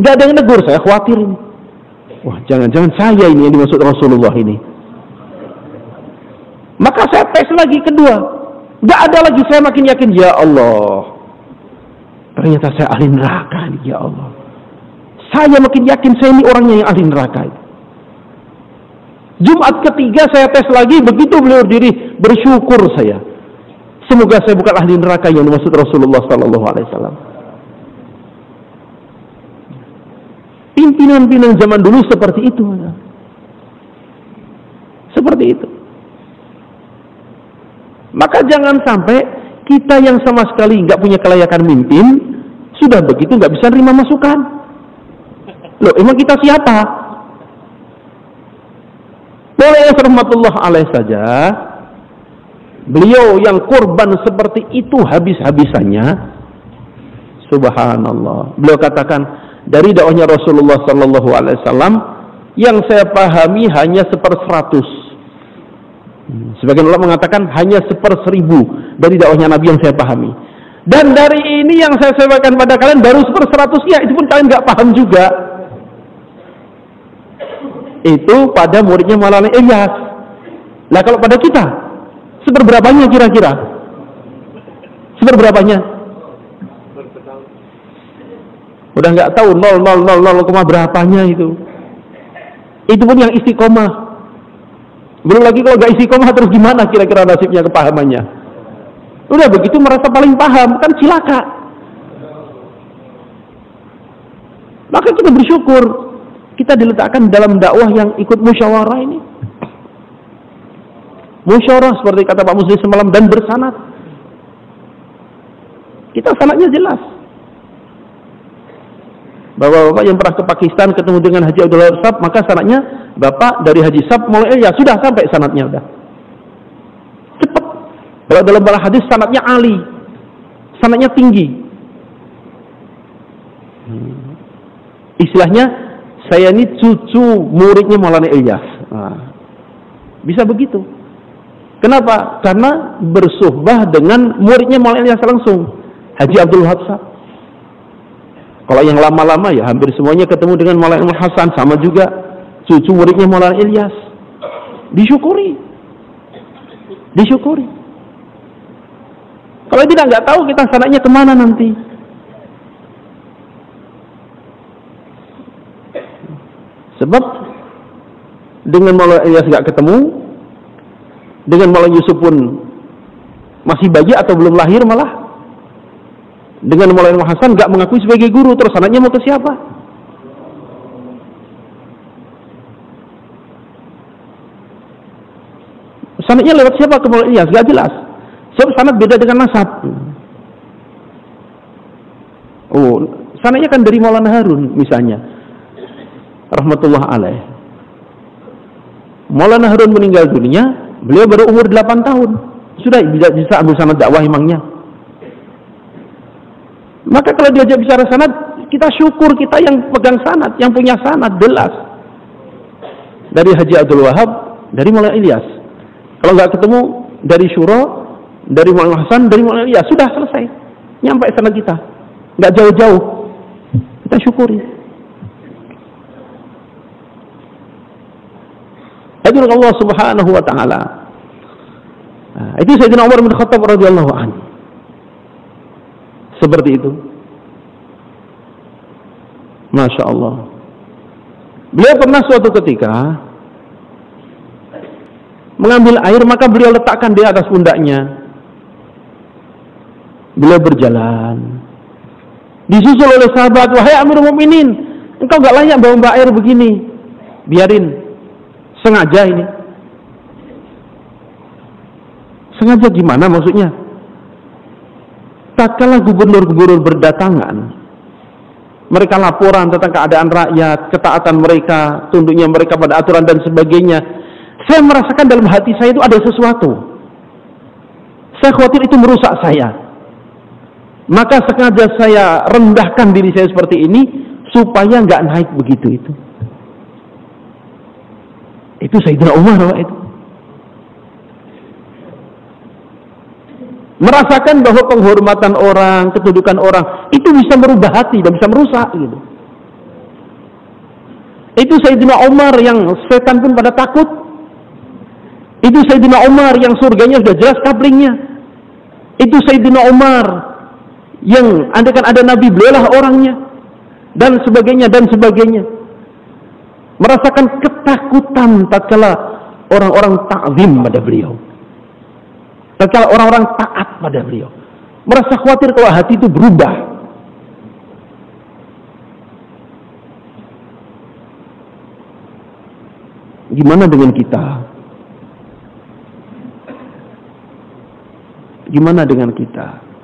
Gak ada yang negur, saya khawatir ini. Wah, jangan-jangan saya ini yang dimaksud Rasulullah ini. Maka saya tes lagi kedua. Gak ada lagi, saya makin yakin. Ya Allah, ternyata saya ahli neraka ini, ya Allah. Saya makin yakin saya ini orangnya yang ahli neraka itu. Jumat ketiga saya tes lagi, begitu beliau berdiri, bersyukur saya. Semoga saya bukan ahli neraka yang dimaksud Rasulullah SAW. Pimpinan-pimpinan zaman dulu seperti itu. Seperti itu. Maka jangan sampai kita yang sama sekali nggak punya kelayakan mimpin, sudah begitu nggak bisa terima masukan. Loh, emang kita siapa? Boleh rahmatullah alaih saja, beliau yang korban seperti itu habis-habisannya, subhanallah. Beliau katakan, dari dakwahnya Rasulullah Sallallahu Alaihi Wasallam yang saya pahami hanya 1/100. Sebagian ulama mengatakan hanya 1/1000 dari dakwahnya Nabi yang saya pahami. Dan dari ini yang saya sampaikan pada kalian baru 1/100-nya, itu pun kalian nggak paham juga. Itu pada muridnya Maulana Ilyas. Nah kalau pada kita, seberberapanya kira-kira? Seberberapanya? Udah nggak tahu 0,000 berapanya itu. Itu pun yang istiqomah. Belum lagi kalau nggak istiqomah terus gimana kira-kira nasibnya, kepahamannya. Udah begitu merasa paling paham, kan cilaka. Maka kita bersyukur kita diletakkan dalam dakwah yang ikut musyawarah ini. Musyawarah seperti kata Pak Muslim semalam, dan bersanad. Kita sanadnya jelas. Bapak-bapak yang pernah ke Pakistan ketemu dengan Haji Abdul Wahab Sab, maka sanadnya Bapak dari Haji Sab mulai ya sudah sampai sanadnya udah. Cepat. Kalau dalam bahasa hadis sanadnya ali. Sanadnya tinggi. Istilahnya saya ini cucu muridnya Maulana Ilyas. Nah, bisa begitu. Kenapa? Karena bersuhbah dengan muridnya Maulana Ilyas langsung, Haji Abdul Wahab Sab. Kalau yang lama-lama ya hampir semuanya ketemu dengan Maulana Hasan, sama juga cucu muridnya Maulana Ilyas. Disyukuri. Disyukuri. Kalau tidak nggak tahu kita sanadnya kemana nanti. Sebab dengan Maulana Ilyas nggak ketemu, dengan Maulana Yusuf pun masih bayi atau belum lahir malah. Dengan Maulana Hasan nggak mengakui sebagai guru, terus sanadnya mau ke siapa? Sanadnya lewat siapa ke Maulana Ilyas? Nggak jelas. Sebab sanad beda dengan nasab. Oh, sanadnya kan dari Maulana Harun misalnya. Rahmatullah alaih. Maulana Harun meninggal dunia, beliau baru umur 8 tahun. Sudah bisa ambil sanad dakwah emangnya. Maka kalau diajak bicara sanad, kita syukur kita yang pegang sanad, yang punya sanad jelas. Dari Haji Abdul Wahab, dari Maulana Ilyas. Kalau nggak ketemu dari Syuro, dari Maulana Hasan, dari Maulana Ilyas, sudah selesai. Nyampe sanad kita. Nggak jauh-jauh. kita syukuri. Hadirin Allah Subhanahu wa taala. Nah, itu Sayyidina Umar bin Khattab radhiyallahu anhu. Seperti itu. Masya Allah. Beliau pernah suatu ketika mengambil air, maka beliau letakkan di atas pundaknya. Beliau berjalan, disusul oleh sahabat, wahai Amirul Mukminin, engkau gak layak bawa air begini, biarin, sengaja ini. Sengaja gimana maksudnya? Tatkala gubernur-gubernur berdatangan, mereka laporan tentang keadaan rakyat, ketaatan mereka, tunduknya mereka pada aturan dan sebagainya. Saya merasakan dalam hati saya itu ada sesuatu. Saya khawatir itu merusak saya. Maka sengaja saya rendahkan diri saya seperti ini supaya nggak naik begitu itu. Itu Sayyidina Umar itu. Merasakan bahwa penghormatan orang, kedudukan orang itu bisa merubah hati dan bisa merusak gitu. Itu Sayyidina Umar yang setan pun pada takut. Itu Sayyidina Umar yang surganya sudah jelas kaplingnya. Itu Sayyidina Umar yang andaikan ada Nabi, beliaulah orangnya, dan sebagainya dan sebagainya. Merasakan ketakutan tatkala orang-orang takzim pada beliau, tatkala orang-orang taat pada beliau. Merasa khawatir kalau hati itu berubah. Gimana dengan kita? Gimana dengan kita?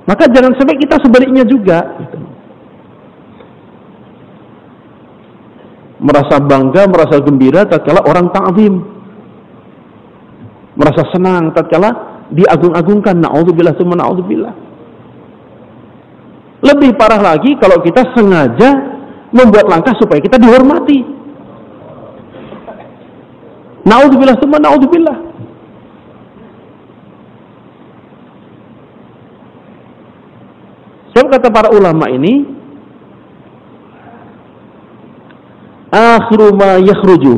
Maka jangan sampai kita sebaliknya juga gitu. Merasa bangga, merasa gembira tatkala orang ta'zim. Merasa senang tatkala diagung-agungkan, na'udzubillah tsumma na'udzubillah. Lebih parah lagi kalau kita sengaja membuat langkah supaya kita dihormati. Na'udzubillah tsumma na'udzubillah. Kata para ulama ini, akhiru ma yakhruju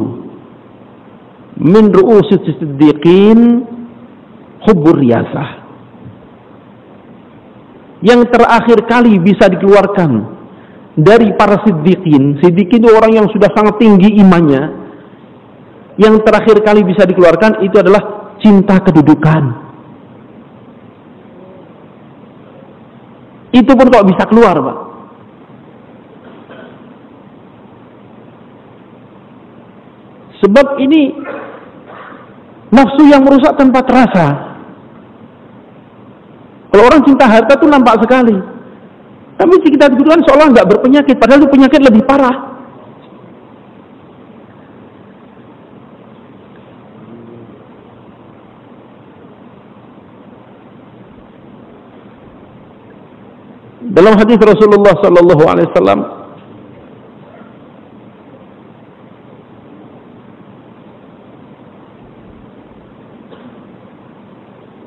min ru'usis siddiqin hubbur riyasah. Yang terakhir kali bisa dikeluarkan dari para siddiqin. Siddiqin itu orang yang sudah sangat tinggi imannya. Yang terakhir kali bisa dikeluarkan itu adalah cinta kedudukan. Itu pun kok bisa keluar, Pak. Sebab ini nafsu yang merusak tanpa terasa. Kalau orang cinta harta itu nampak sekali. Tapi kita kebetulan seolah nggak berpenyakit, padahal itu penyakit lebih parah. Dalam hadis Rasulullah sallallahu alaihi wasallam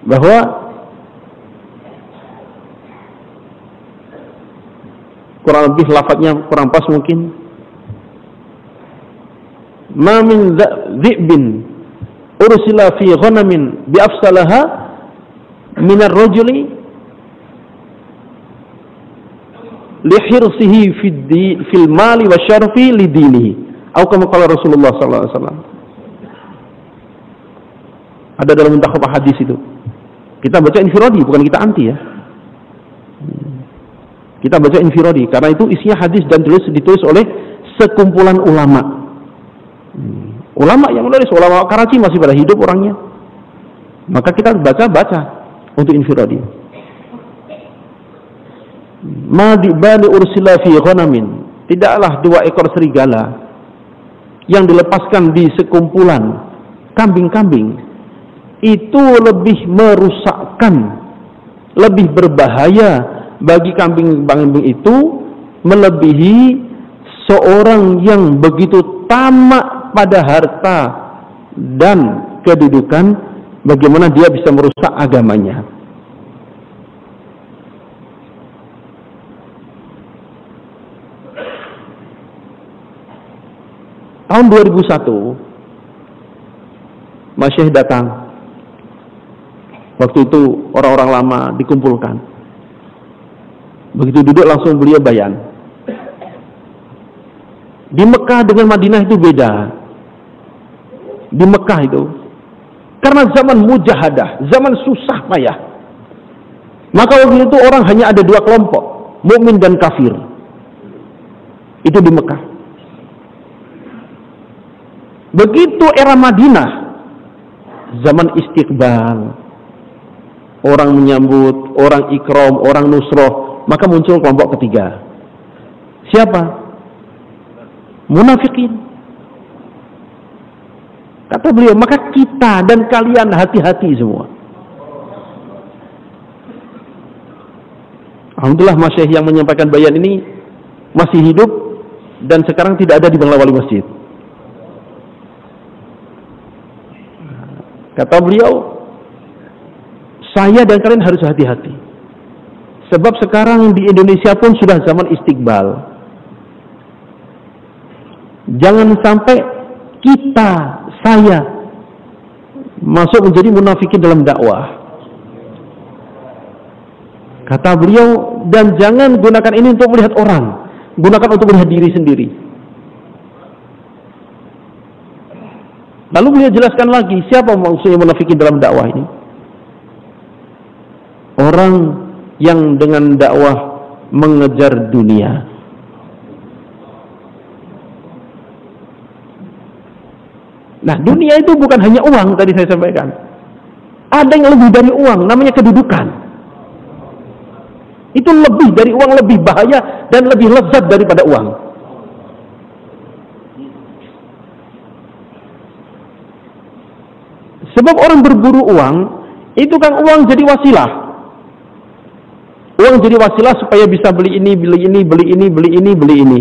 bahwa kurang lebih lafadznya kurang pas mungkin, ma min dhi'bin ursila fi ghanamin bi afsalaha min ar-rajuli lihirsihi fil mali wa syarfi lidinihi, atau kama qala Rasulullah sallallahu alaihi wasallam. Ada dalam muntakhab hadis itu. Kita baca infiradi, bukan kita anti ya. Kita baca infiradi karena itu isinya hadis dan ditulis oleh sekumpulan ulama. Ulama yang menulis, ulama Karachi masih pada hidup orangnya. Maka kita baca untuk infiradi. Ma dibani ursila fi ghanamin, tidaklah 2 ekor serigala yang dilepaskan di sekumpulan kambing-kambing itu lebih merusakkan, lebih berbahaya bagi kambing-kambing itu melebihi seorang yang begitu tamak pada harta dan kedudukan, bagaimana dia bisa merusak agamanya. Tahun 2001, Masyaikh datang. Waktu itu orang-orang lama dikumpulkan. Begitu duduk langsung beliau bayan. Di Mekah dengan Madinah itu beda. Di Mekah itu, karena zaman mujahadah, zaman susah payah, maka waktu itu orang hanya ada dua kelompok, mukmin dan kafir. Itu di Mekah. Begitu era Madinah, zaman istiqbal, orang menyambut, orang ikram, orang nusroh, maka muncul kelompok ketiga. Siapa? Munafikin. Kata beliau, maka kita dan kalian hati-hati semua. Alhamdulillah Masyaikh yang menyampaikan bayan ini masih hidup dan sekarang tidak ada di Bangla Wali Masjid. Kata beliau, saya dan kalian harus hati-hati. Sebab sekarang di Indonesia pun sudah zaman istiqbal. Jangan sampai kita, saya, masuk menjadi munafikin dalam dakwah. Kata beliau, dan jangan gunakan ini untuk melihat orang, gunakan untuk melihat diri sendiri. Lalu beliau jelaskan lagi, siapa maksudnya munafikin dalam dakwah ini? Orang yang dengan dakwah mengejar dunia. Nah, dunia itu bukan hanya uang, tadi saya sampaikan. Ada yang lebih dari uang, namanya kedudukan. Itu lebih dari uang, lebih bahaya dan lebih lezat daripada uang. Sebab orang berburu uang, itu kan uang jadi wasilah. Uang jadi wasilah supaya bisa beli ini, beli ini, beli ini, beli ini, beli ini.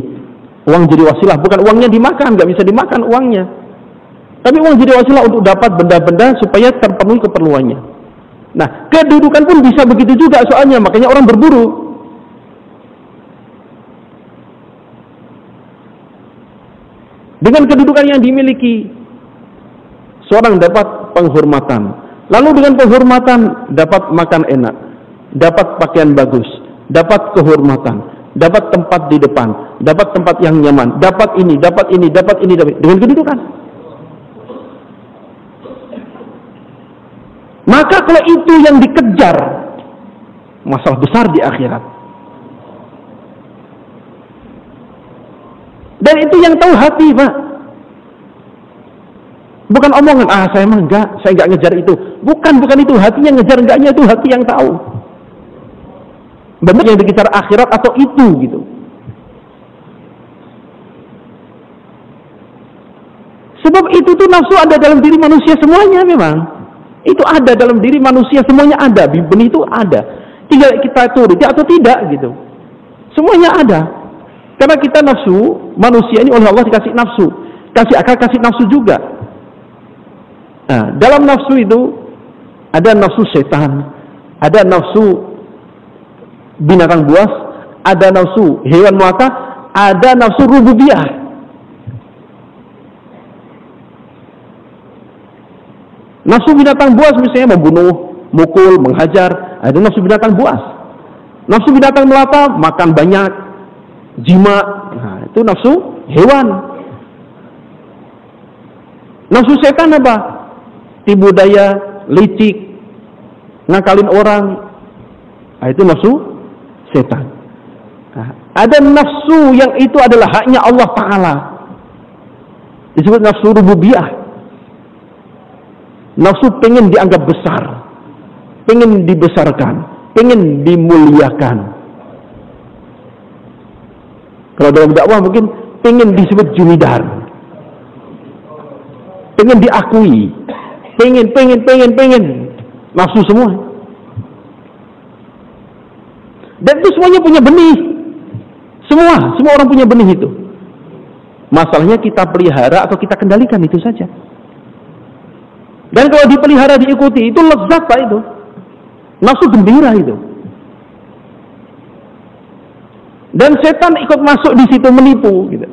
Uang jadi wasilah, bukan uangnya dimakan, nggak bisa dimakan uangnya. Tapi uang jadi wasilah untuk dapat benda-benda supaya terpenuhi keperluannya. Nah, kedudukan pun bisa begitu juga soalnya, makanya orang berburu. Dengan kedudukan yang dimiliki, seorang dapat penghormatan. Lalu dengan penghormatan dapat makan enak, dapat pakaian bagus, dapat kehormatan, dapat tempat di depan, dapat tempat yang nyaman, dapat ini, dapat ini, dapat ini, dapat dengan kedudukan. Maka kalau itu yang dikejar, masalah besar di akhirat. Dan itu yang tahu hati, Pak. Bukan omongan, saya mah enggak, saya enggak ngejar itu. Bukan itu, hatinya ngejar enggaknya itu hati yang tahu. Benar yang dikejar akhirat atau itu gitu. Sebab itu tuh nafsu ada dalam diri manusia semuanya memang. Itu ada dalam diri manusia semuanya ada, benih itu ada. Tinggal kita turuti atau tidak gitu. Semuanya ada. Karena kita nafsu, manusia ini oleh Allah dikasih nafsu, kasih akal, kasih nafsu juga. Nah, dalam nafsu itu ada nafsu setan, ada nafsu binatang buas, ada nafsu hewan melata, ada nafsu rububiyah. Nafsu binatang buas misalnya membunuh, mukul, menghajar, ada nafsu binatang buas. Nafsu binatang melata makan banyak, jima, nah, itu nafsu hewan. Nafsu setan apa? Tipu daya, licik, ngakalin orang, nah, itu nafsu setan. Nah, ada nafsu yang itu adalah haknya Allah Ta'ala, disebut nafsu rububiyah. Nafsu pengen dianggap besar, pengen dibesarkan, pengen dimuliakan. Kalau dalam dakwah mungkin pengen disebut jumidar, pengen diakui, pengen nafsu semua. Dan itu semuanya punya benih. Semua orang punya benih itu. Masalahnya kita pelihara atau kita kendalikan, itu saja. Dan kalau dipelihara, diikuti, itu lezat Pak itu. Nafsu gembira itu. Dan setan ikut masuk di situ menipu gitu.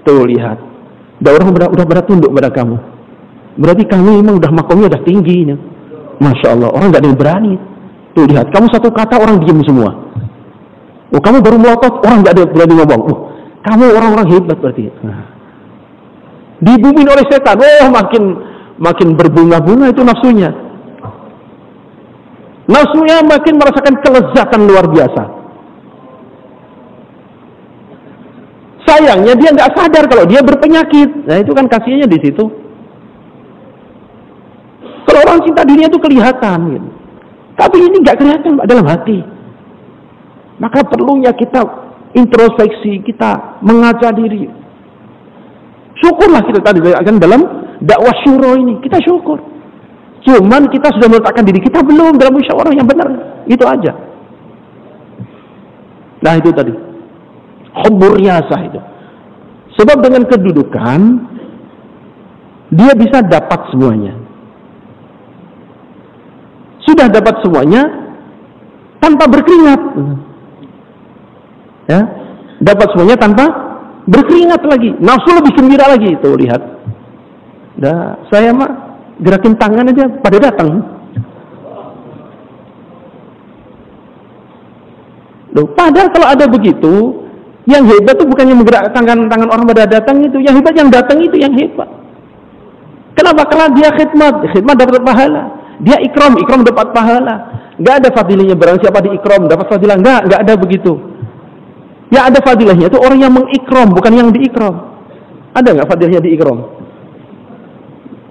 Tuh lihat, orang udah pada tunduk pada kamu. Berarti kamu memang udah makomnya udah tinggi. Masya Allah, orang nggak ada yang berani. Tuh lihat, kamu satu kata orang diam semua. Oh, kamu baru melotot, orang nggak ada yang berani ngomong. Oh, kamu orang-orang hebat berarti. Nah. Dibumin oleh setan. Oh, makin berbunga-bunga itu nafsunya. Nafsunya makin merasakan kelezatan luar biasa. Sayangnya dia nggak sadar kalau dia berpenyakit. Nah itu kan kasihannya di situ. Kalau orang cinta dunia itu kelihatan, gitu. Tapi ini nggak kelihatan dalam hati. Maka perlunya kita introspeksi, kita mengaca diri. Syukurlah kita tadi akan dalam dakwah syuro ini, kita syukur. Cuman kita sudah meletakkan diri kita belum dalam musyawarah yang benar, itu aja. Nah itu tadi, hubbur riyasah itu. Sebab dengan kedudukan dia bisa dapat semuanya. Sudah dapat semuanya tanpa berkeringat. Ya, dapat semuanya tanpa berkeringat lagi. Nafsu lebih gembira lagi. Tuh lihat. Dah, saya mah gerakin tangan aja pada datang. Loh, padahal kalau ada begitu, yang hebat itu bukannya menggerakkan tangan orang pada datang itu, yang hebat yang datang itu yang hebat. Kenapa? Karena dia khidmat dapat pahala. Dia ikram dapat pahala. Enggak ada fadilahnya barang siapa di ikram dapat fadilah, enggak ada begitu. Ya ada fadilahnya itu orang yang mengikram, bukan yang diikram. Ada enggak fadilahnya di ikram?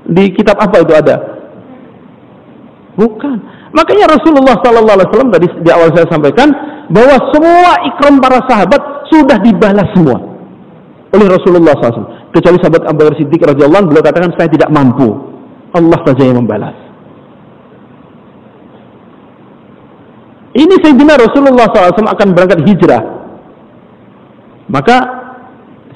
Di kitab apa itu ada? Bukan. Makanya Rasulullah SAW tadi di awal saya sampaikan bahwa semua ikram para sahabat sudah dibalas semua oleh Rasulullah SAW. Kecuali sahabat Abu Bakar Siddiq radhiyallahu anhu, beliau katakan saya tidak mampu. Allah saja yang membalas. Ini Sayyidina Rasulullah SAW akan berangkat hijrah. Maka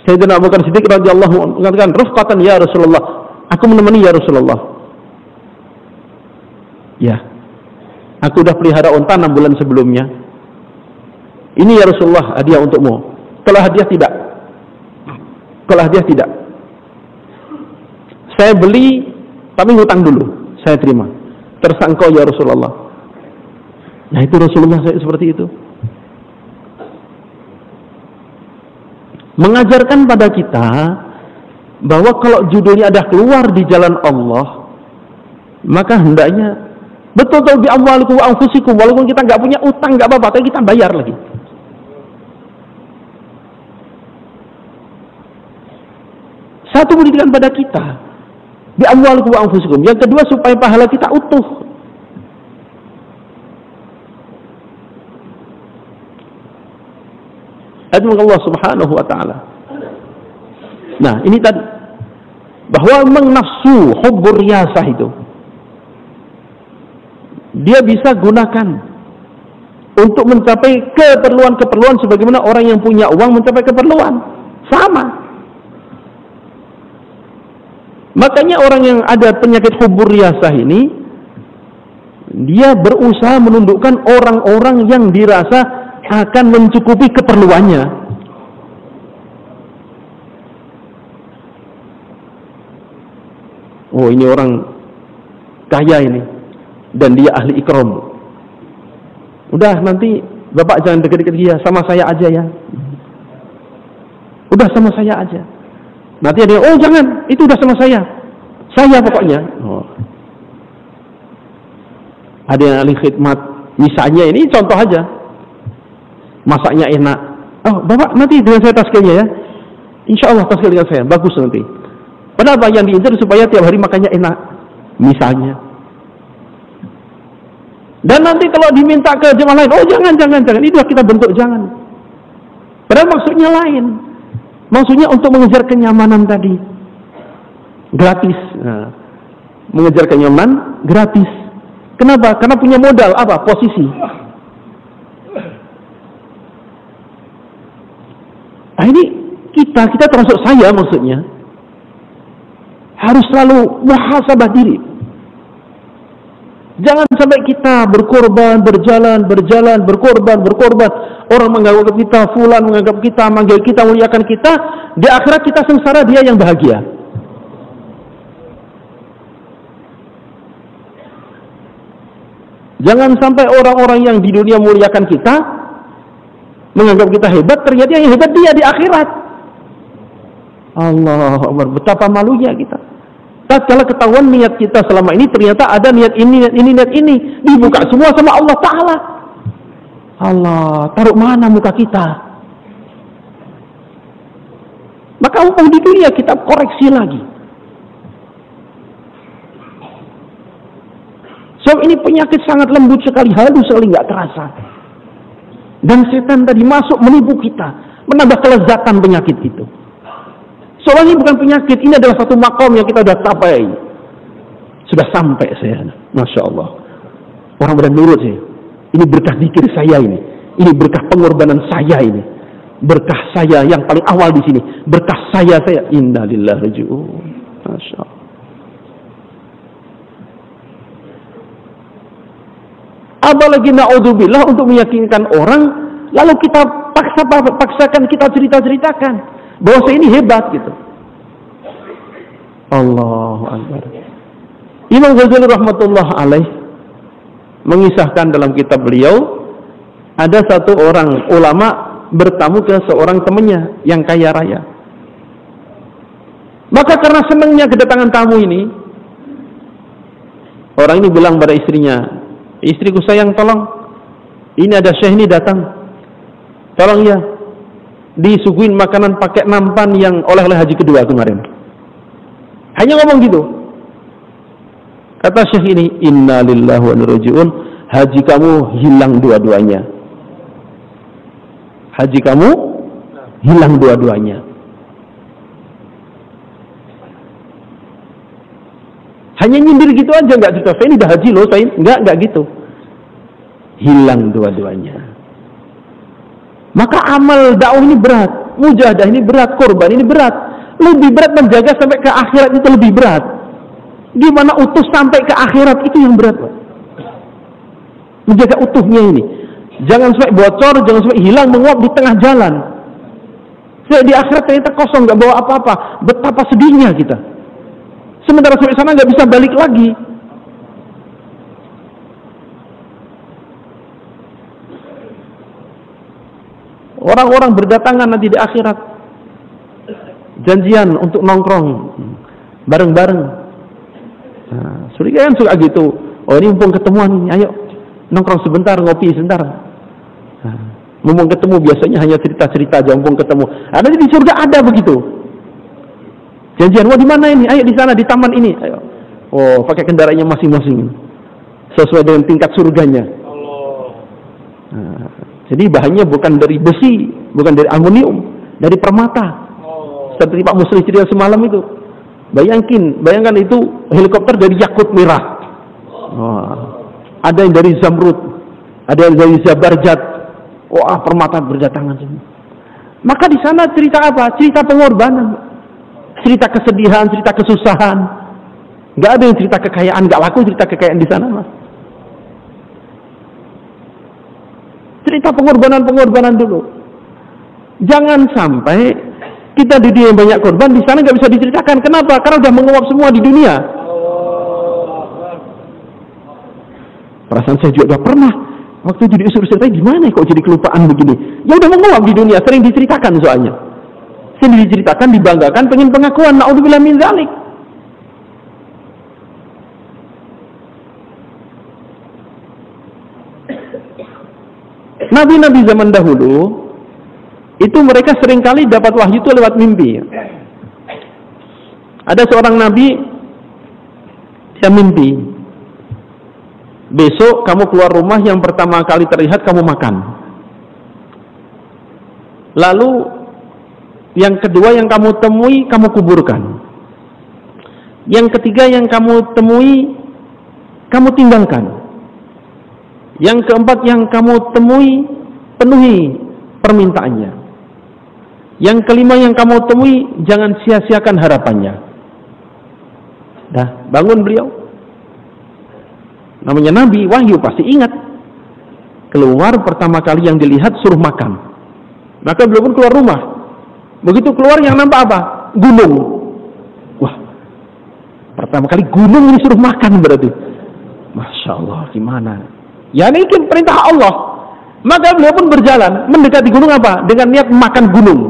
Sayyidina Abu Bakar Siddiq radhiyallahu anhu mengatakan, "Rufqatan ya Rasulullah, aku menemani ya Rasulullah." Ya, aku sudah pelihara unta 6 bulan sebelumnya. Ini ya Rasulullah hadiah untukmu. Kalau hadiah tidak. Kalau hadiah tidak. Saya beli tapi ngutang dulu. Saya terima. Tersangkau ya Rasulullah. Nah itu Rasulullah seperti itu. Mengajarkan pada kita bahwa kalau judulnya ada keluar di jalan Allah, maka hendaknya betul-betul bi amwalikum wa anfusikum, walaupun kita nggak punya utang nggak apa-apa, tapi kita bayar lagi. Satu pendidikan pada kita bi amwalikum wa anfusikum. Yang kedua supaya pahala kita utuh. Adun Allah Subhanahu wa taala. Nah, ini tadi bahwa memang nafsu hubbur riyasah itu dia bisa gunakan untuk mencapai keperluan-keperluan sebagaimana orang yang punya uang mencapai keperluan. Sama. Makanya orang yang ada penyakit hubbur riyasah ini dia berusaha menundukkan orang-orang yang dirasa akan mencukupi keperluannya. Oh, ini orang kaya ini dan dia ahli ikram. Udah nanti Bapak jangan deket-deket dia, sama saya aja ya. Udah sama saya aja. Nanti ada, oh jangan, itu udah sama saya. Saya pokoknya. Oh. Ada yang ahli khidmat, misalnya ini contoh aja. Masaknya enak. Oh, Bapak nanti dengan saya taskilnya ya. Insya Allah taskil dengan saya, bagus nanti. Padahal apa yang diincar supaya tiap hari makannya enak, misalnya. Dan nanti kalau diminta ke jemaah lain, oh jangan, itu kita bentuk jangan. Padahal maksudnya lain. Maksudnya untuk mengejar kenyamanan tadi, gratis. Nah, mengejar kenyamanan gratis. Kenapa? Karena punya modal apa? Posisi. Nah ini kita termasuk saya maksudnya harus selalu muhasabah diri. Jangan sampai kita berkorban, berkorban. Orang menganggap kita, fulan menganggap kita, manggil kita, muliakan kita. Di akhirat kita sengsara, dia yang bahagia. Jangan sampai orang-orang yang di dunia muliakan kita, menganggap kita hebat, ternyata yang hebat dia di akhirat. Allah Akbar, betapa malunya kita. Tatkala ketahuan niat kita selama ini, ternyata ada niat ini, niat ini. Dibuka semua sama Allah Ta'ala. Allah, taruh mana muka kita? Maka umpam di dunia kita koreksi lagi. So ini penyakit sangat lembut sekali, halus sekali, nggak terasa. Dan setan tadi masuk menipu kita, menambah kelezatan penyakit itu. Soalnya ini bukan penyakit, ini adalah satu makom yang kita sudah capai. Sudah sampai saya, Masya Allah. Orang pada nurut saya. Ini berkah zikir saya ini. Ini berkah pengorbanan saya ini. Berkah saya yang paling awal di sini. Berkah saya. Inna lillahi raji'un. Masya Allah. Apalagi na'udzubillah untuk meyakinkan orang, lalu kita paksakan, kita ceritakan bahwa saya ini hebat gitu. Allahu Akbar. Imam Ghazali rahmatullah alaih mengisahkan dalam kitab beliau, ada satu orang ulama bertamu ke seorang temannya yang kaya raya. Maka karena senangnya kedatangan tamu ini, orang ini bilang pada istrinya, istriku sayang, tolong, ini ada syekh ini datang, tolong ya, disuguhin makanan pakai nampan yang oleh-oleh haji kedua kemarin. Hanya ngomong gitu. Kata syekh ini, inna lillahi wa inna ilaihi raji'un, haji kamu hilang dua-duanya. Haji kamu hilang dua-duanya. Hanya nyindir gitu aja, nggak cerita, saya ini dah haji loh, saya nggak gitu. Hilang dua-duanya. Maka amal dakwah ini berat, mujahadah ini berat, korban ini berat. Lebih berat menjaga sampai ke akhirat itu lebih berat. Gimana utuh sampai ke akhirat itu yang berat, Pak. Menjaga utuhnya ini. Jangan sampai bocor, jangan sampai hilang, menguap di tengah jalan. Saya di akhirat ternyata kosong, nggak bawa apa-apa. Betapa sedihnya kita. Sementara sampai sana nggak bisa balik lagi. Orang-orang berdatangan nanti di akhirat, janjian untuk nongkrong bareng-bareng. Nah, surga kan suka gitu. Oh ini mumpung ketemuan, ayo nongkrong sebentar, ngopi sebentar. Nah, mumpung ketemu, biasanya hanya cerita-cerita aja, mumpung ketemu. Ada di surga ada begitu. Janjian, wah di mana ini? Ayo di sana, di taman ini. Ayo. Oh, pakai kendaraannya masing-masing, sesuai dengan tingkat surganya. Nah, jadi bahannya bukan dari besi, bukan dari aluminium, dari permata. Seperti Pak Musri cerita semalam itu. Bayangkan itu helikopter dari yakut merah. Ada yang dari zamrud, ada yang dari zabarjat. Wah, permata berdatangan semua. Maka di sana cerita apa? Cerita pengorbanan, cerita kesedihan, cerita kesusahan. Nggak ada yang cerita kekayaan, nggak laku cerita kekayaan di sana, Mas. Cerita pengorbanan dulu. Jangan sampai kita di dunia yang banyak korban, di sana nggak bisa diceritakan. Kenapa? Karena udah menguap semua di dunia. Perasaan saya juga udah pernah. Waktu jadi usul saya, di mana kok jadi kelupaan begini? Ya udah menguap di dunia, sering diceritakan soalnya. Sering diceritakan, dibanggakan, pengen pengakuan. Na'udzubillah min dzalik. Nabi-nabi zaman dahulu itu mereka seringkali dapat wahyu itu lewat mimpi. Ada seorang nabi yang mimpi, besok kamu keluar rumah, yang pertama kali terlihat kamu makan. Lalu yang kedua yang kamu temui, kamu kuburkan. Yang ketiga yang kamu temui, kamu tinggalkan. Yang keempat yang kamu temui, penuhi permintaannya. Yang kelima yang kamu temui, jangan sia-siakan harapannya. Dah, bangun beliau. Namanya Nabi, wahyu pasti ingat. Keluar pertama kali yang dilihat suruh makan. Maka beliau pun keluar rumah. Begitu keluar yang nampak apa? Gunung. Wah, pertama kali gunung ini suruh makan berarti. Masya Allah, gimana? Ya ini perintah Allah. Maka beliau pun berjalan mendekati gunung apa? Dengan niat makan gunung.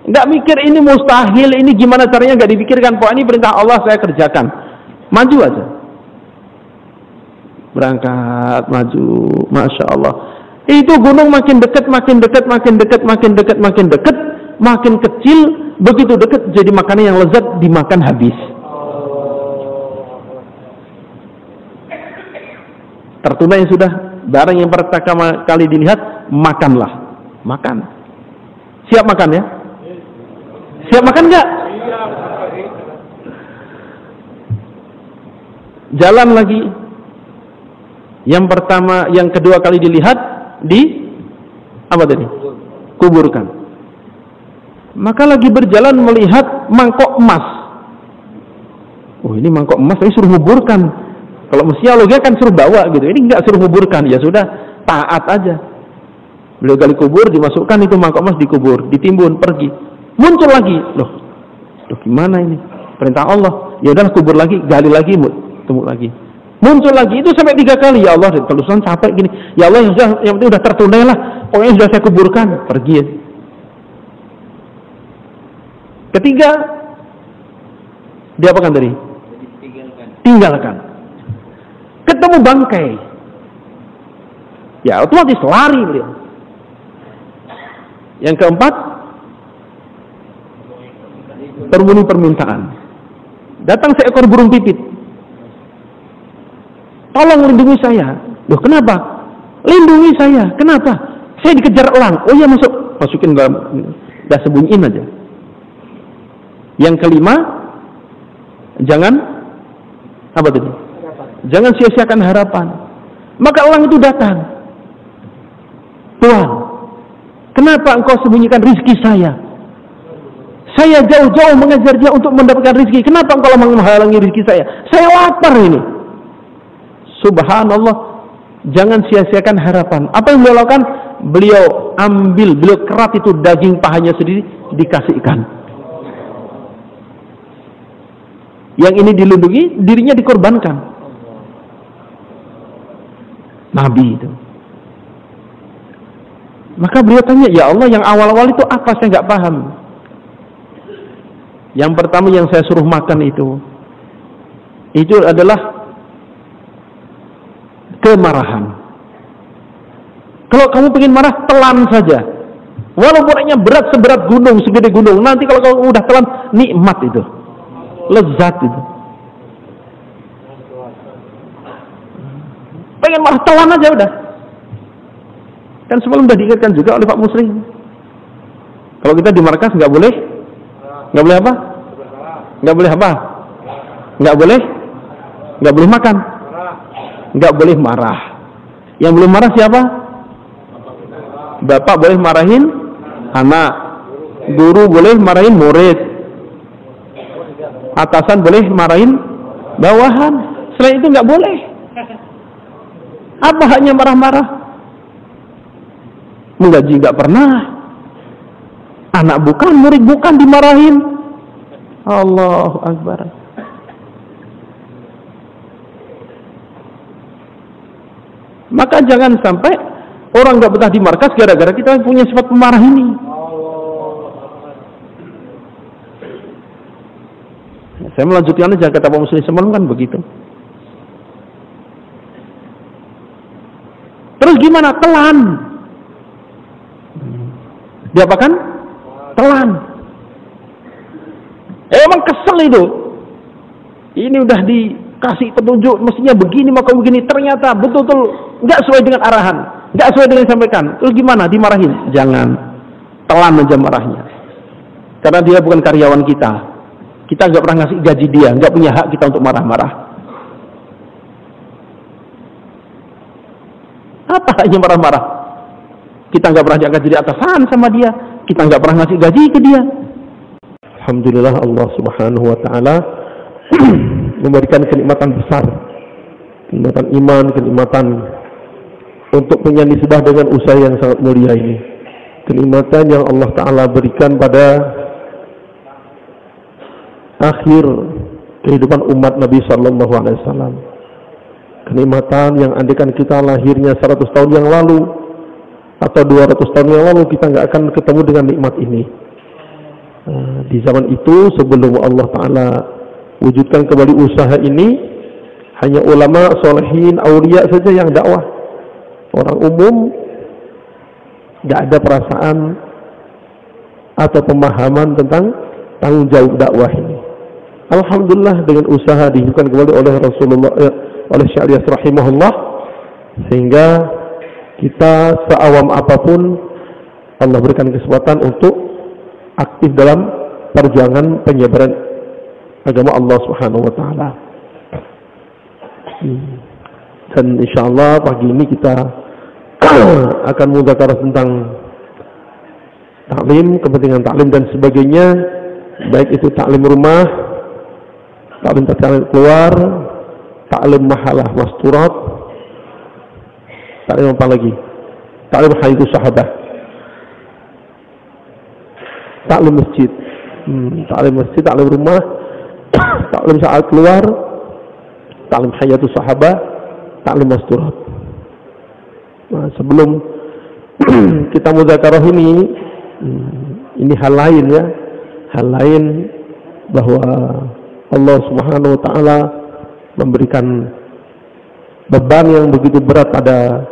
Enggak mikir ini mustahil, ini gimana caranya, enggak dipikirkan. Pokoknya ini perintah Allah, saya kerjakan. Maju aja. Berangkat, maju. Masya Allah. Itu gunung makin dekat, makin dekat, makin dekat, makin dekat, makin dekat, makin kecil. Begitu dekat jadi makanan yang lezat, dimakan habis. Tertunai sudah. Barang yang pertama kali dilihat, makanlah. Makan. Siap makan ya? Siap makan enggak? Jalan lagi. Yang pertama, yang kedua kali dilihat, apa tadi? Kuburkan. Maka lagi berjalan melihat mangkok emas. Oh, ini mangkok emas, tapi suruh kuburkan. Kalau mestinya logika kan suruh bawa gitu. Ini enggak, suruh kuburkan. Ya sudah, taat aja. Beliau gali kubur, dimasukkan itu mangkok emas, dikubur, ditimbun, pergi. Muncul lagi. Loh gimana ini? Perintah Allah. Ya udah kubur lagi, gali lagi, temu lagi. Muncul lagi, itu sampai 3 kali. Ya Allah, terusan capek gini. Ya Allah, yang penting udah tertunai lah. Pokoknya sudah saya kuburkan. Pergi ya. Ketiga, diapakan tadi? Tinggalkan. Ketemu bangkai. Ya otomatis lari beliau. Yang keempat, pemenuhi permintaan. Datang seekor burung pipit. Tolong lindungi saya. Loh kenapa? Lindungi saya. Kenapa? Saya dikejar elang. Oh iya, masukin dalam. Dah sembunyiin aja. Yang kelima, jangan apa tadi? Jangan sia-siakan harapan. Maka elang itu datang. Tuhan, kenapa engkau sembunyikan rizki saya? Saya jauh-jauh mengajar dia untuk mendapatkan rizki. Kenapa engkau menghalangi rizki saya? Saya lapar ini. Subhanallah, jangan sia-siakan harapan. Apa yang beliau lakukan? Beliau ambil, beliau kerat itu daging pahanya sendiri, dikasihkan. Yang ini dilindungi, dirinya dikorbankan. Nabi itu. Maka beliau tanya, ya Allah, yang awal-awal itu apa? Saya nggak paham. Yang pertama yang saya suruh makan itu adalah kemarahan. Kalau kamu pengen marah, telan saja. Walaupun hanya berat seberat gunung, segede gunung. Nanti kalau kamu udah telan, nikmat itu. Lezat itu. Pengen marah, telan aja udah. Kan sebelum udah diingatkan juga oleh Pak Muslim. Kalau kita di markas nggak boleh apa? Nggak boleh apa? Nggak boleh makan. Nggak boleh marah. Yang belum marah siapa? Bapak boleh marahin anak. Guru boleh marahin murid. Atasan boleh marahin bawahan. Selain itu nggak boleh. Apa hanya marah-marah? Menggaji nggak pernah. Anak bukan, murid bukan, dimarahin. Allahu Akbar. Maka jangan sampai orang nggak betah di markas gara-gara kita punya sifat pemarah ini. Saya melanjutkan aja kata Pak Muslim semalam kan begitu. Terus gimana? Telan. Diapakan? Telan. Emang kesel itu. Ini udah dikasih petunjuk, mestinya begini, maka begini. Ternyata betul-betul nggak sesuai dengan arahan, nggak sesuai dengan yang disampaikan. Terus gimana? Dimarahin? Jangan. Telan aja marahnya. Karena dia bukan karyawan kita. Kita nggak pernah ngasih gaji dia, nggak punya hak kita untuk marah-marah. Apa hanya marah-marah? Kita nggak pernah jaga jadi atasan sama dia. Kita nggak pernah ngasih gaji ke dia. Alhamdulillah Allah Subhanahu Wa Taala memberikan kenikmatan besar, kenikmatan iman, kenikmatan untuk menyembah dengan usaha yang sangat mulia ini. Kenikmatan yang Allah Ta'ala berikan pada akhir kehidupan umat Nabi Sallallahu Alaihi Wasallam. Kenikmatan yang andaikan kita lahirnya 100 tahun yang lalu atau 200 tahun yang lalu, kita nggak akan ketemu dengan nikmat ini. Di zaman itu, sebelum Allah Ta'ala wujudkan kembali usaha ini, hanya ulama, solehin, aulia saja yang dakwah. Orang umum nggak ada perasaan atau pemahaman tentang tanggung jawab dakwah ini. Alhamdulillah, dengan usaha dihidupkan kembali oleh Rasulullah, oleh Syekh Ilyas rahimahullah, sehingga kita seawam apapun Allah berikan kesempatan untuk aktif dalam perjuangan penyebaran agama Allah Subhanahu wa Ta'ala. Dan insyaallah pagi ini kita akan mudzakarah tentang taklim, kepentingan taklim dan sebagainya, baik itu taklim rumah, taklim tatkala keluar, taklim mahalah masturat, taklim apa lagi? Taklim haidus sahabah, taklim masjid, taklim masjid, taklim rumah, taklim saat keluar, taklim hayatus sahabah, taklim masturat. Nah, sebelum kita mudzakarah ini hal lain ya, hal lain bahwa Allah Subhanahu wa Ta'ala memberikan beban yang begitu berat pada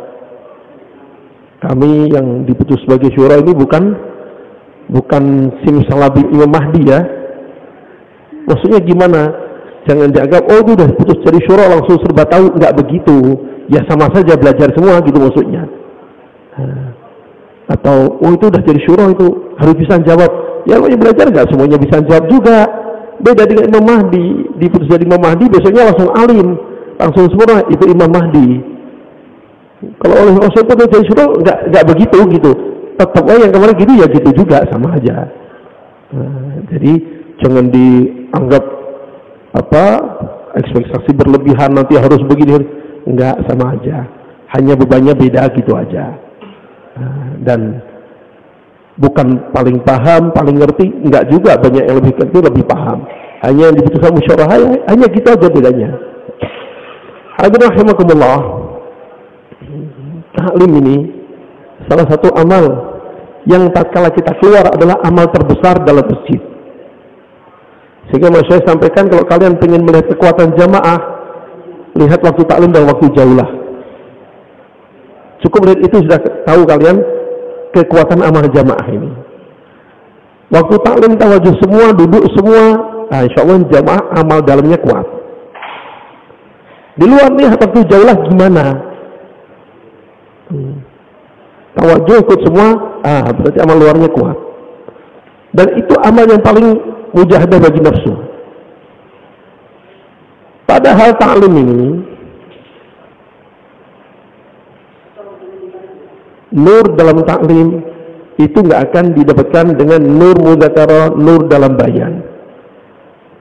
kami yang diputus sebagai syura ini, bukan simsalabim Imam Mahdi ya. Maksudnya gimana? Jangan dianggap oh itu udah putus dari syura langsung serba tahu, nggak begitu. Ya sama saja belajar semua gitu maksudnya. Atau oh itu udah jadi syura itu harus bisa jawab. Ya kalau belajar nggak semuanya bisa jawab juga. Beda dengan Imam Mahdi, diputus dari Imam Mahdi besoknya langsung alim, langsung sempurna, itu Imam Mahdi. Kalau oleh Rasul putus dari syura nggak begitu gitu. Tetap yang kemarin gitu ya gitu juga, sama aja. Jadi jangan dianggap ekspektasi berlebihan nanti harus begini, enggak, sama aja, hanya bebannya beda gitu aja. Dan bukan paling paham, paling ngerti, enggak juga, banyak yang lebih ngerti, lebih paham. Hanya yang dibutuhkan musyawarah, hanya gitu aja bedanya. Hadirin rahimakumullah, taklim ini salah satu amal yang tatkala kita keluar adalah amal terbesar dalam masjid. Sehingga saya sampaikan, kalau kalian ingin melihat kekuatan jamaah, lihat waktu taklim dan waktu jaulah. Cukup lihat itu sudah tahu kalian kekuatan amal jamaah ini. Waktu taklim tawajuh semua, duduk semua, nah insya Allah jamaah amal dalamnya kuat. Di luar nih waktu jaulah gimana? Tawajuh ikut semua, berarti amal luarnya kuat. Dan itu amal yang paling mujahadah bagi nafsu. Padahal taklim ini, nur dalam taklim itu nggak akan didapatkan dengan nur mudzakarah, nur dalam bayan.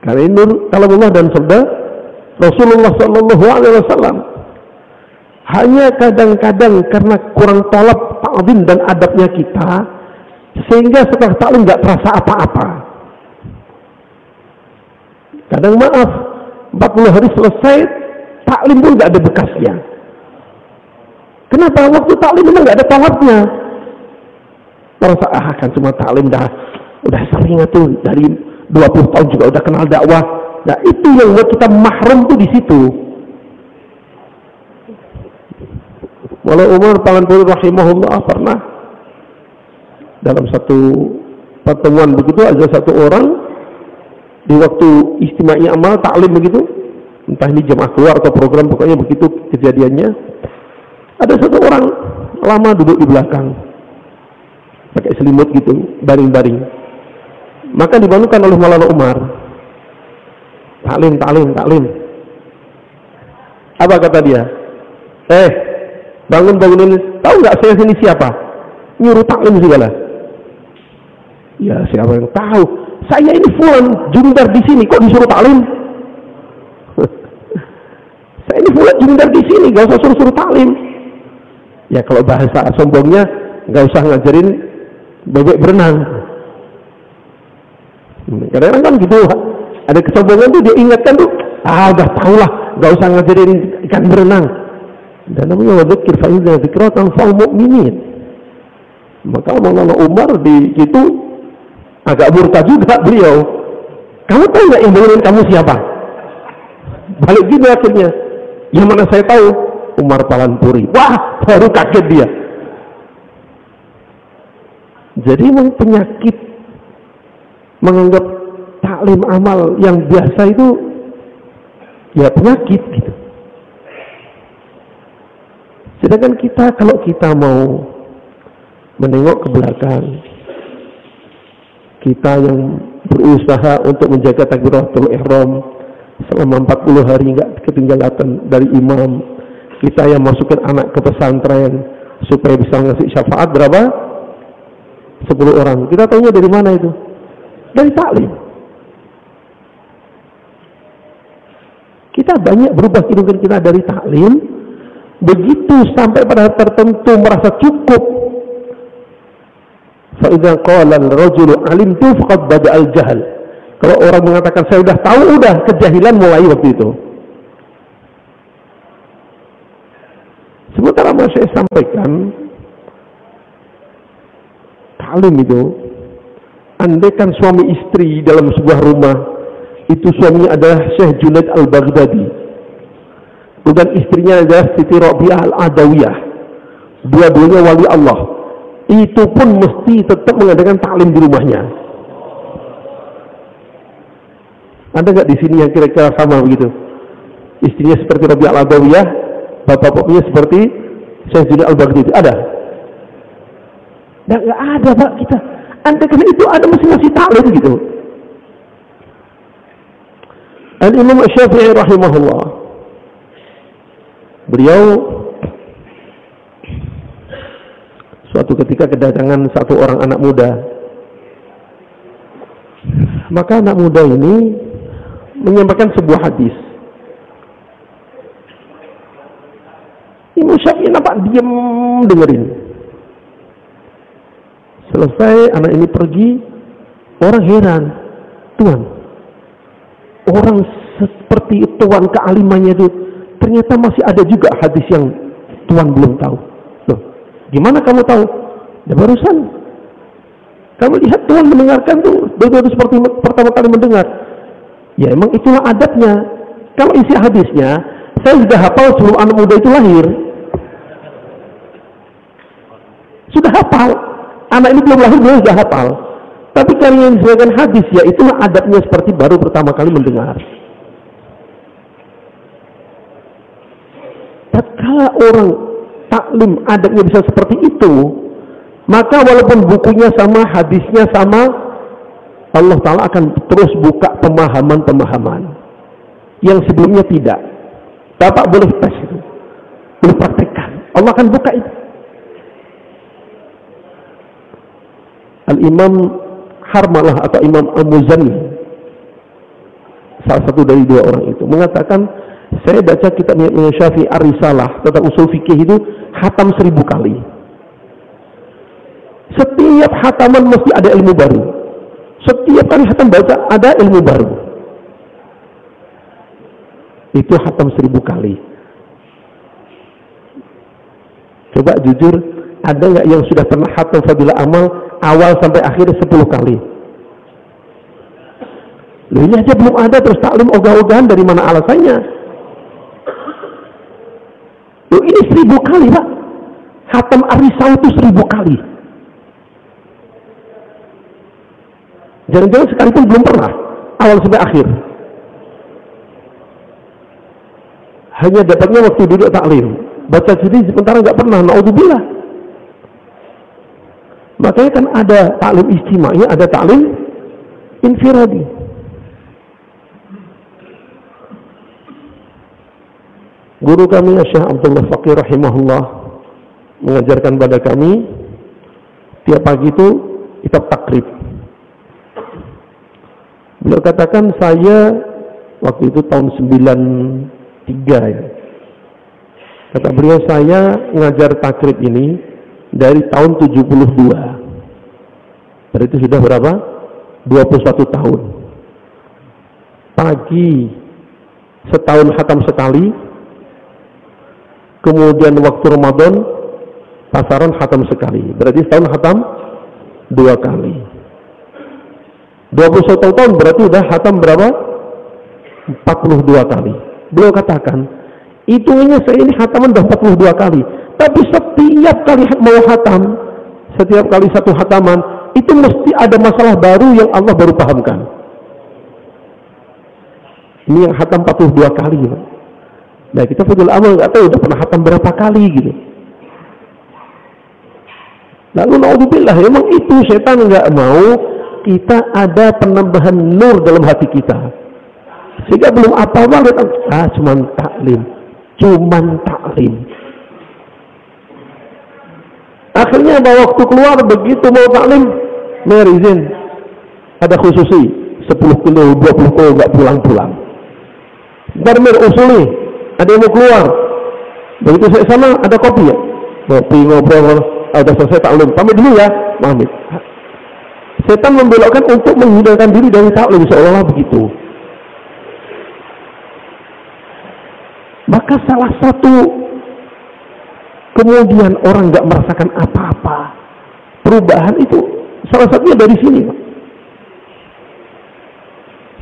Karena ini nur kalamullah dan sabda Rasulullah Sallallahu Alaihi Wasallam. Hanya kadang-kadang karena kurang talab ta'zim dan adabnya kita, sehingga setelah taklim nggak terasa apa-apa. Kadang maaf, 40 hari selesai, taklim pun nggak ada bekasnya. Kenapa? Waktu taklim memang nggak ada talabnya. Merasa kan cuma taklim udah sering tuh, dari 20 tahun juga udah kenal dakwah. Nah itu yang buat kita mahrum tuh di situ. Walau Umar Talanturi rahimahullah pernah dalam satu pertemuan begitu, ada satu orang di waktu istimai amal taklim begitu, entah ini jemaah keluar atau program, pokoknya begitu kejadiannya. Ada satu orang lama duduk di belakang pakai selimut gitu, baring-baring. Maka dibangunkan oleh Maulana Umar, taklim. Apa kata dia? Bangunin, tahu nggak saya sini siapa? Nyuruh taklim segala. Ya siapa yang tahu? Saya ini fulan jundar di sini, kok disuruh taklim? Saya ini fulan jindar di sini, gak usah suruh-suruh taklim. Ya kalau bahasa sombongnya, gak usah ngajarin bebek berenang. Kadang-kadang kan gitu, ada kesombongan tuh dia ingatkan tuh, udah tau lah, gak usah ngajarin ikan berenang. Dan namanya wadzikir fa inna dzikra tanfa'ul mu'minin. Maka Maulana Umar di situ agak murka juga beliau. Kamu tahu nggak yang bangunin kamu siapa? Balik gini akhirnya. Yang mana saya tahu? Umar Palanpuri. Wah, baru kaget dia. Jadi memang penyakit menganggap taklim amal yang biasa itu ya penyakit gitu. Sedangkan kita, kalau kita mau menengok ke belakang, kita yang berusaha untuk menjaga takbiratul ihram selama 40 hari nggak ketinggalan dari imam, kita yang masukkan anak ke pesantren supaya bisa ngasih syafaat berapa? 10 orang. Kita tahunya dari mana itu? Dari taklim. Kita banyak berubah kehidupan kita dari taklim. Begitu sampai pada tertentu merasa cukup. Fa idza qala ar-rajulu 'alimtu faqad bada al-jahl. Kalau orang mengatakan saya sudah tahu, udah kejahilan mulai waktu itu. Sementara mau saya sampaikan, taklim itu, andaikan suami istri dalam sebuah rumah, itu suaminya adalah Syekh Junaid Al-Baghdadi, dan istrinya adalah Siti Rabi'ah Al-Adawiyah, dua-duanya wali Allah, itu pun mesti tetap mengadakan taklim di rumahnya. Ada nggak di sini yang kira-kira sama begitu? Istrinya seperti Rabi'ah Al-Adawiyah, bapak-bapaknya seperti Syekh Junaid Al-Baghdadi. Ada? Nggak ada Pak kita. Andaikan itu ada mesti ngasih taklim gitu. Al-Imam Syafi'i rahimahullah, beliau suatu ketika kedatangan satu orang anak muda. Maka anak muda ini menyampaikan sebuah hadis. Imam Syafi'i nampak diam dengerin. Selesai anak ini pergi, orang heran. Tuan, orang seperti Tuan kealimannya itu, ternyata masih ada juga hadis yang Tuan belum tahu. Loh, gimana kamu tahu? Ya barusan kamu lihat Tuan mendengarkan tuh, baru seperti pertama kali mendengar. Ya emang itulah adabnya. Kalau isi hadisnya, saya sudah hafal sebelum anak muda itu lahir. Sudah hafal. Anak ini belum lahir, dia sudah hafal. Tapi kalau yang disebutkan hadis, ya itulah adabnya seperti baru pertama kali mendengar. Tatkala orang taklim adabnya bisa seperti itu, maka walaupun bukunya sama, hadisnya sama, Allah Ta'ala akan terus buka pemahaman-pemahaman yang sebelumnya tidak. Bapak boleh tes itu, boleh praktekkan. Allah akan buka itu. Al-Imam Harmalah atau Imam Al-Muzani, salah satu dari dua orang itu, mengatakan, saya baca kitab Imam Syafi'i Ar-Risalah tentang usul fikih itu hatam 1000 kali. Setiap hataman mesti ada ilmu baru. Setiap kali hatam baca ada ilmu baru. Itu hatam 1000 kali. Coba jujur, ada nggak yang sudah pernah hatam Fadilah Amal awal sampai akhir 10 kali? Loh, ini aja belum ada, terus taklim ogah-ogahan, dari mana alasannya? Loh, ini 1000 kali Pak. Hatam Ar-Risalah itu 1000 kali. Jangan-jangan sekalipun belum pernah awal sampai akhir. Hanya dapatnya waktu duduk taklim. Baca sendiri sementara nggak pernah. Naudzubillah. Makanya kan ada taklim istima'nya, ada taklim infiradi. Guru kami Syekh Abdullah Faqih rahimahullah mengajarkan pada kami tiap pagi itu kitab takrib. Beliau katakan, saya waktu itu tahun 93 ya, Kata beliau, saya ngajar takrib ini dari tahun 72. Berarti sudah berapa? 21 tahun. Pagi setahun khatam sekali, kemudian waktu Ramadan pasaran khatam sekali. Berarti setahun khatam 2 kali. 21 tahun berarti sudah khatam berapa? 42 kali. Beliau katakan, hitungnya saya ini khataman sudah 42 kali. Tapi setiap kali mau khatam, setiap kali satu khataman, itu mesti ada masalah baru yang Allah baru pahamkan. Ini yang khatam 42 kali. Nah, kita fadhil amal nggak tahu udah pernah khatam berapa kali gitu. Lalu naudzubillah, memang itu setan nggak mau kita ada penambahan nur dalam hati kita. Sehingga belum apa-apa kita, cuman taklim. Akhirnya waktu keluar begitu mau taklim, Mer izin, ada khususi 10 kilo, 20 kilo nggak pulang-pulang. Mer usuli, ada yang mau keluar. Begitu saya sana ada kopi ya, kopi ngobrol, udah selesai taklim, pamit dulu ya, pamit. Setan membelokkan untuk menghindarkan diri dari taklim, seolah-olah begitu. Maka salah satu kemudian orang nggak merasakan apa-apa, perubahan itu salah satunya dari sini, Pak.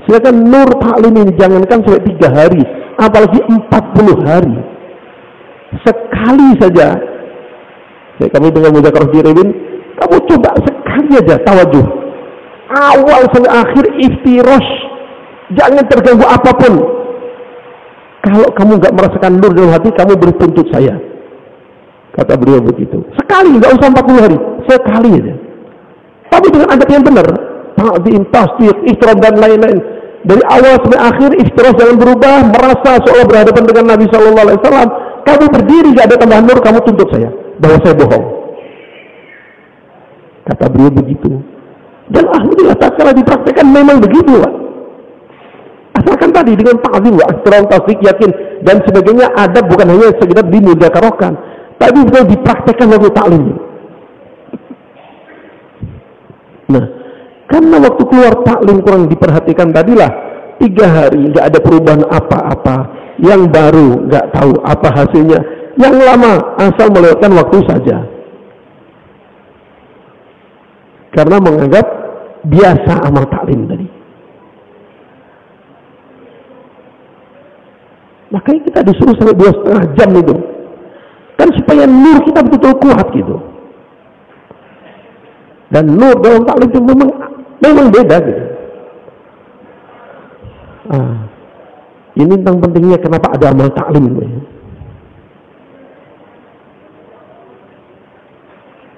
Silakan nur taklim ini jangankan sampai 3 hari, apalagi 40 hari. Sekali saja, kami dengan Mudzakarah Direwin, kamu coba sekali aja tawajuh, awal sampai akhir iftirosh, jangan terganggu apapun. Kalau kamu nggak merasakan nur dalam hati, kamu bertuntut saya. Kata beliau begitu. Sekali, nggak usah 40 hari, sekali aja. Tapi dengan adab yang benar, ta'zim, tasdiq, ihtiram dan lain-lain. Dari awal sampai akhir iftirosh jangan berubah, merasa seolah berhadapan dengan Nabi Sallallahu Alaihi Wasallam. Kamu berdiri nggak ada tambahan nur, kamu tuntut saya bahwa saya bohong. Kata beliau begitu. Dan alhamdulillah tatkala dipraktekkan memang begitu, Pak. Asalkan tadi dengan ta'zim, ihtiram, tasdiq, yakin dan sebagainya, adab bukan hanya sekedar dimudzakarahkan, tapi betul dipraktekkan waktu taklim. Nah, karena waktu keluar taklim kurang diperhatikan tadilah 3 hari nggak ada perubahan apa-apa, yang baru nggak tahu apa hasilnya, yang lama asal melewatkan waktu saja. Karena menganggap biasa amal taklim tadi. Makanya kita disuruh sampai 2,5 jam itu. Kan supaya nur kita betul-betul kuat gitu. Dan nur dalam taklim itu memang beda gitu. Ini tentang pentingnya kenapa ada amal taklim itu.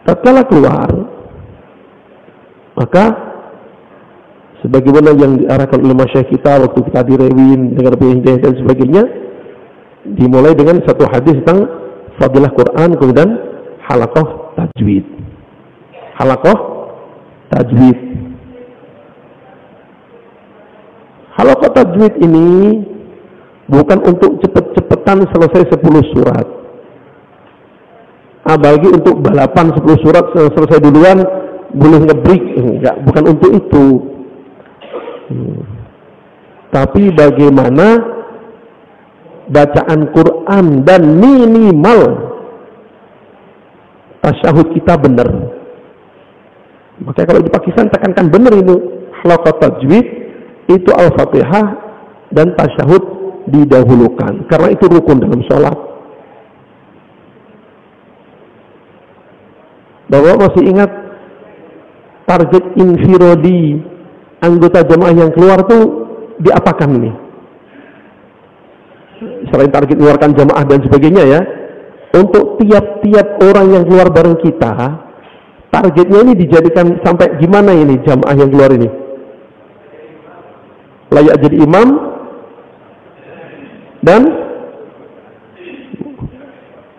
Tatkala keluar, maka sebagaimana yang diarahkan oleh masyayikh kita waktu kita direwin dengan hidayah dan sebagainya, dimulai dengan satu hadis tentang fadilah Quran, kemudian halaqah tajwid. Halaqah tajwid. Halaqah tajwid ini bukan untuk cepet-cepetan selesai 10 surat. Bagi untuk balapan 10 surat selesai duluan boleh ngebreak, enggak, bukan untuk itu. Tapi bagaimana bacaan Quran dan minimal tasyahud kita benar. Makanya kalau di Pakistan tekankan benar itu halaqah tajwid, itu Al-Fatihah dan tasyahud didahulukan karena itu rukun dalam sholat. Bapak masih ingat target infirodi anggota jamaah yang keluar tuh diapakan ini? Selain target mengeluarkan jamaah dan sebagainya ya, untuk tiap-tiap orang yang keluar bareng kita, targetnya ini dijadikan sampai gimana ini jamaah yang keluar ini? Layak jadi imam dan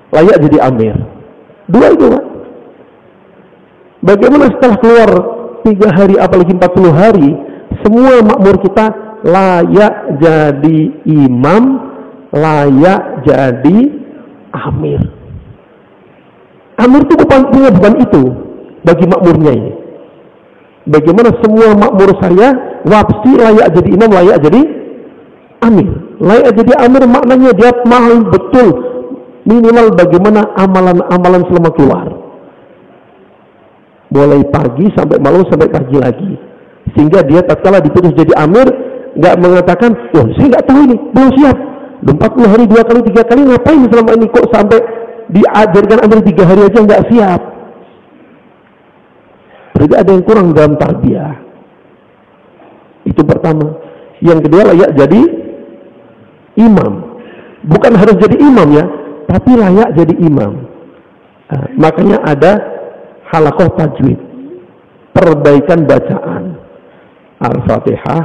layak jadi amir. 2 itu, Pak. Bagaimana setelah keluar 3 hari apalagi 40 hari, semua makmur kita layak jadi imam, layak jadi Amir. Amir itu bukan itu bagi makmurnya ini. Bagaimana semua makmur saya wapsi layak jadi imam, layak jadi amir. Layak jadi amir maknanya dia paham betul minimal bagaimana amalan-amalan selama keluar. Mulai pagi sampai malam sampai pagi lagi. Sehingga dia tatkala diputus jadi amir nggak mengatakan, "Oh, saya nggak tahu ini, belum siap. 40 hari 2 kali 3 kali ngapain selama ini kok sampai diajarkan amir 3 hari aja nggak siap." Berarti ada yang kurang dalam tarbiyah. Itu pertama. Yang kedua, layak jadi imam. Bukan harus jadi imam ya, tapi layak jadi imam. Nah, makanya ada halaqah tajwid, perbaikan bacaan Al-Fatihah,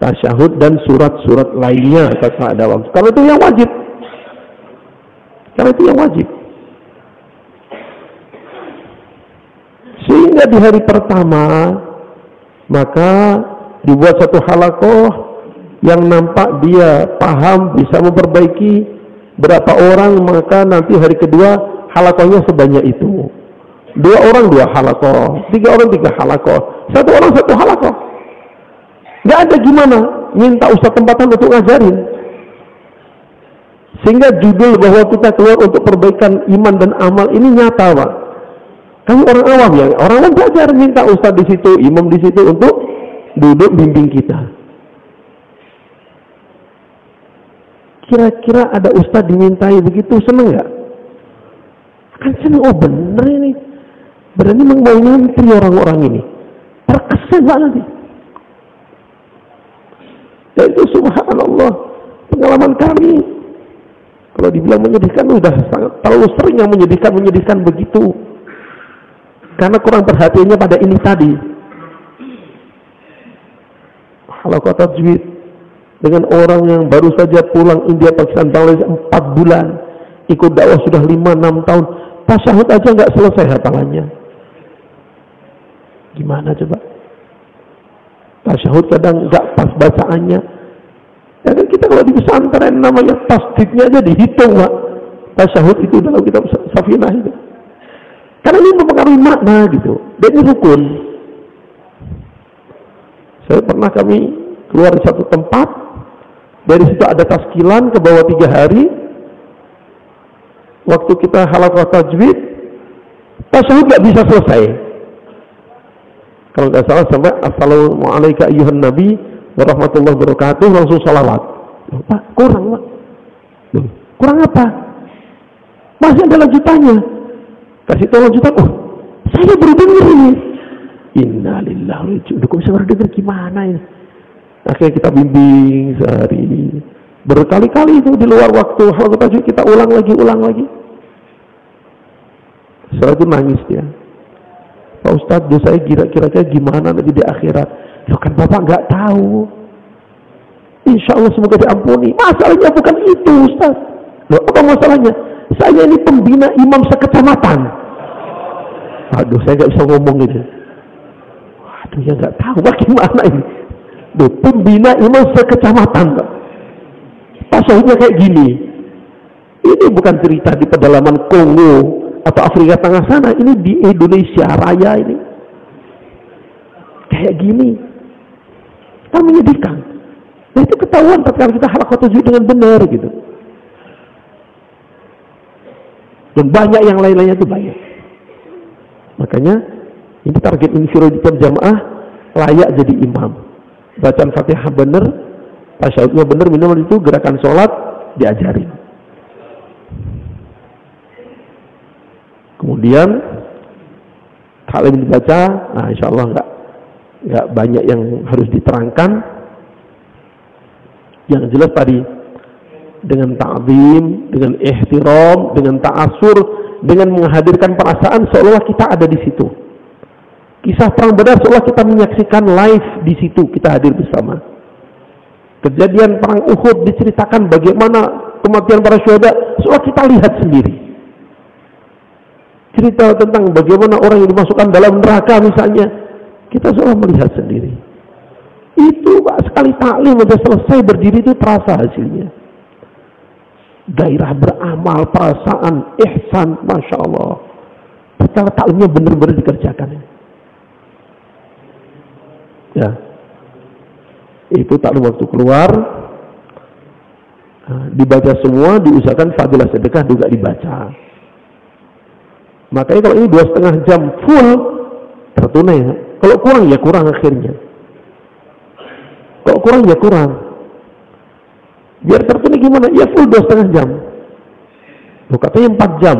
tasyahud dan surat-surat lainnya kata ada waktu. Karena itu yang wajib. Sehingga di hari pertama maka dibuat satu halaqah yang nampak dia paham bisa memperbaiki berapa orang, maka nanti hari kedua halaqahnya sebanyak itu. 2 orang 2 halaqah, 3 orang 3 halaqah, 1 orang 1 halaqah. Nggak ada gimana minta ustaz tempatan untuk ngajarin. Sehingga judul bahwa kita keluar untuk perbaikan iman dan amal ini nyata, Pak. Kami orang awam ya, orang awam belajar minta ustaz di situ, imam di situ untuk duduk bimbing kita. Kira-kira ada ustaz dimintai begitu, seneng nggak? Kan seneng, oh bener ini, berani mau ngantri orang-orang ini, terkesan Pak nanti. Ya itu subhanallah, pengalaman kami. Kalau dibilang menyedihkan, udah sangat terlalu sering yang menyedihkan begitu. Karena kurang perhatiannya pada ini tadi. Halaqah tajwid dengan orang yang baru saja pulang India, Pakistan, Bangladesh 4 bulan, ikut dakwah sudah 5-6 tahun, tasyahud aja nggak selesai hafalannya. Gimana coba? Tasyahud kadang nggak pas bacaannya. Ya kan kita kalau di pesantren namanya tasdidnya aja dihitung, Pak. Tasyahud itu dalam kitab Safinah itu. Karena ini mempengaruhi makna gitu. Dan ini rukun. Saya pernah kami keluar di satu tempat, dari situ ada taskilan ke bawah 3 hari. Waktu kita halaqah tajwid, tasyahud nggak bisa selesai. Kalau nggak salah sampai assalamualaikum ayyuhan nabi warahmatullahi wabarakatuh langsung salawat. Pak, kurang Pak. Kurang apa? Masih ada lanjutannya. Kasih tahu lanjutan. Oh, saya baru dengar ini. Innalillahi wa inna ilaihi raji'un. Kok bisa baru dengar gimana ini? Akhirnya kita bimbing sehari. Berkali-kali itu di luar waktu halaqah tajwid kita ulang lagi. Setelah itu nangis dia. Pak Ustadz, dosa saya kira-kira gimana nanti di akhirat? Loh kan Bapak nggak tahu. Insya Allah semoga diampuni. Masalahnya bukan itu Ustadz. Loh apa masalahnya? Saya ini pembina imam sekecamatan. Aduh, saya nggak bisa ngomong gitu. Aduh, ya nggak tahu bagaimana ini. Loh, pembina imam sekecamatan, Pak. Tasyahudnya kayak gini. Ini bukan cerita di pedalaman Kongo atau Afrika Tengah sana, ini di Indonesia Raya ini. Kayak gini. Kan menyedihkan. Nah itu ketahuan ketika kita halaqah tajwid dengan benar gitu. Dan banyak yang lain-lainnya itu banyak. Makanya ini target infiraditas jamaah layak jadi imam. Bacaan Fatihah benar, tasyahudnya benar, minimal itu gerakan sholat diajarin. Kemudian taklim dibaca, nah insya Allah nggak banyak yang harus diterangkan. Yang jelas tadi dengan ta'zim, dengan ihtiram, dengan ta'asur, dengan menghadirkan perasaan seolah kita ada di situ. Kisah perang Badar seolah kita menyaksikan live di situ, kita hadir bersama. Kejadian perang Uhud diceritakan bagaimana kematian para syuhada, seolah kita lihat sendiri. Cerita tentang bagaimana orang yang dimasukkan dalam neraka misalnya, kita seolah melihat sendiri. Itu Pak, sekali taklim sudah selesai berdiri itu terasa hasilnya. gairah beramal, perasaan, ihsan, Masya Allah. Perkara taklimnya benar-benar dikerjakan. Ya, itu taklim waktu keluar, dibaca semua, diusahakan fadilah sedekah juga dibaca. Makanya kalau ini 2,5 jam full tertunai. Kalau kurang ya kurang akhirnya. Kalau kurang ya kurang. Biar tertunai gimana? Ya full 2,5 jam. Loh, katanya 4 jam.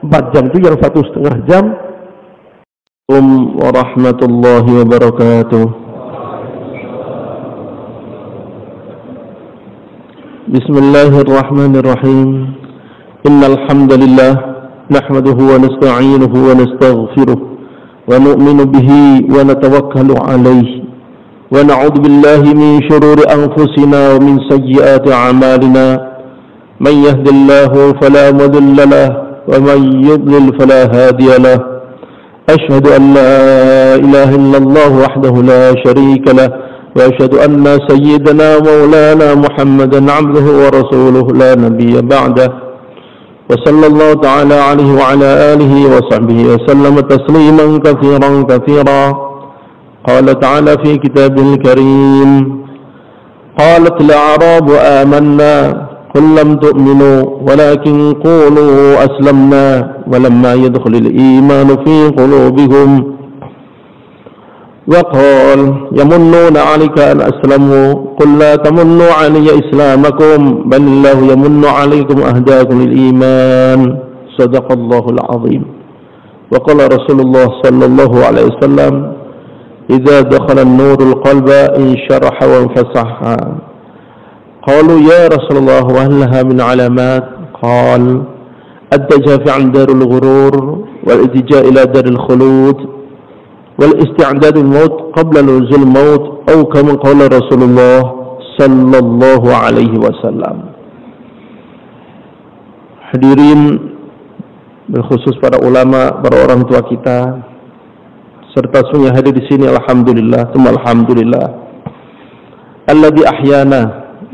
4 jam itu yang 1,5 jam. Assalamualaikum warahmatullahi wabarakatuh. Bismillahirrahmanirrahim. Innal hamdalillah nahmaduhu wa nasta'inuhu wa nastaghfiruh wa nu'minu bihi wa natawakkalu alayhi wa na'udzu billahi min shururi anfusina wa min sayyiati a'malina man yahdihillahu fala mudilla lahu wa man yudlil fala hadiya lahu ashhadu an la ilaha illallah wahdahu la sharika lahu wa ashhadu anna sayyidana maulana Muhammadan 'abduhu wa rasuluhu la nabiyya ba'dahu wa sallallahu ta'ala alaihi wa ala alihi wa sahbihi wa sallam tasliman katsiran katsira. Qala ta'ala fi kitabil karim qalat al-a'rabu amanna qul lam tu'minu walakin qulu aslamna walamma yadkhulul imanu fi qulubihim وقال يمنون عليك أن أسلموا قل لا تمنوا علي إسلامكم بل الله يمن عليكم أهداكم للإيمان صدق الله العظيم وقال رسول الله صلى الله عليه وسلم إذا دخل النور القلب انشرح وانفسح قالوا يا رسول الله وهل لها من علامات قال التجافي عن دار الغرور والالتجاء إلى دار الخلود والاستعداد الموت قبل نزول الموت أو كما قال رسول الله صلى الله عليه وسلم. Hadirin, berkhusus para ulama, para orang tua kita, serta semuanya hadir di sini, alhamdulillah, tsumma alhamdulillah. Alladzi ahyana,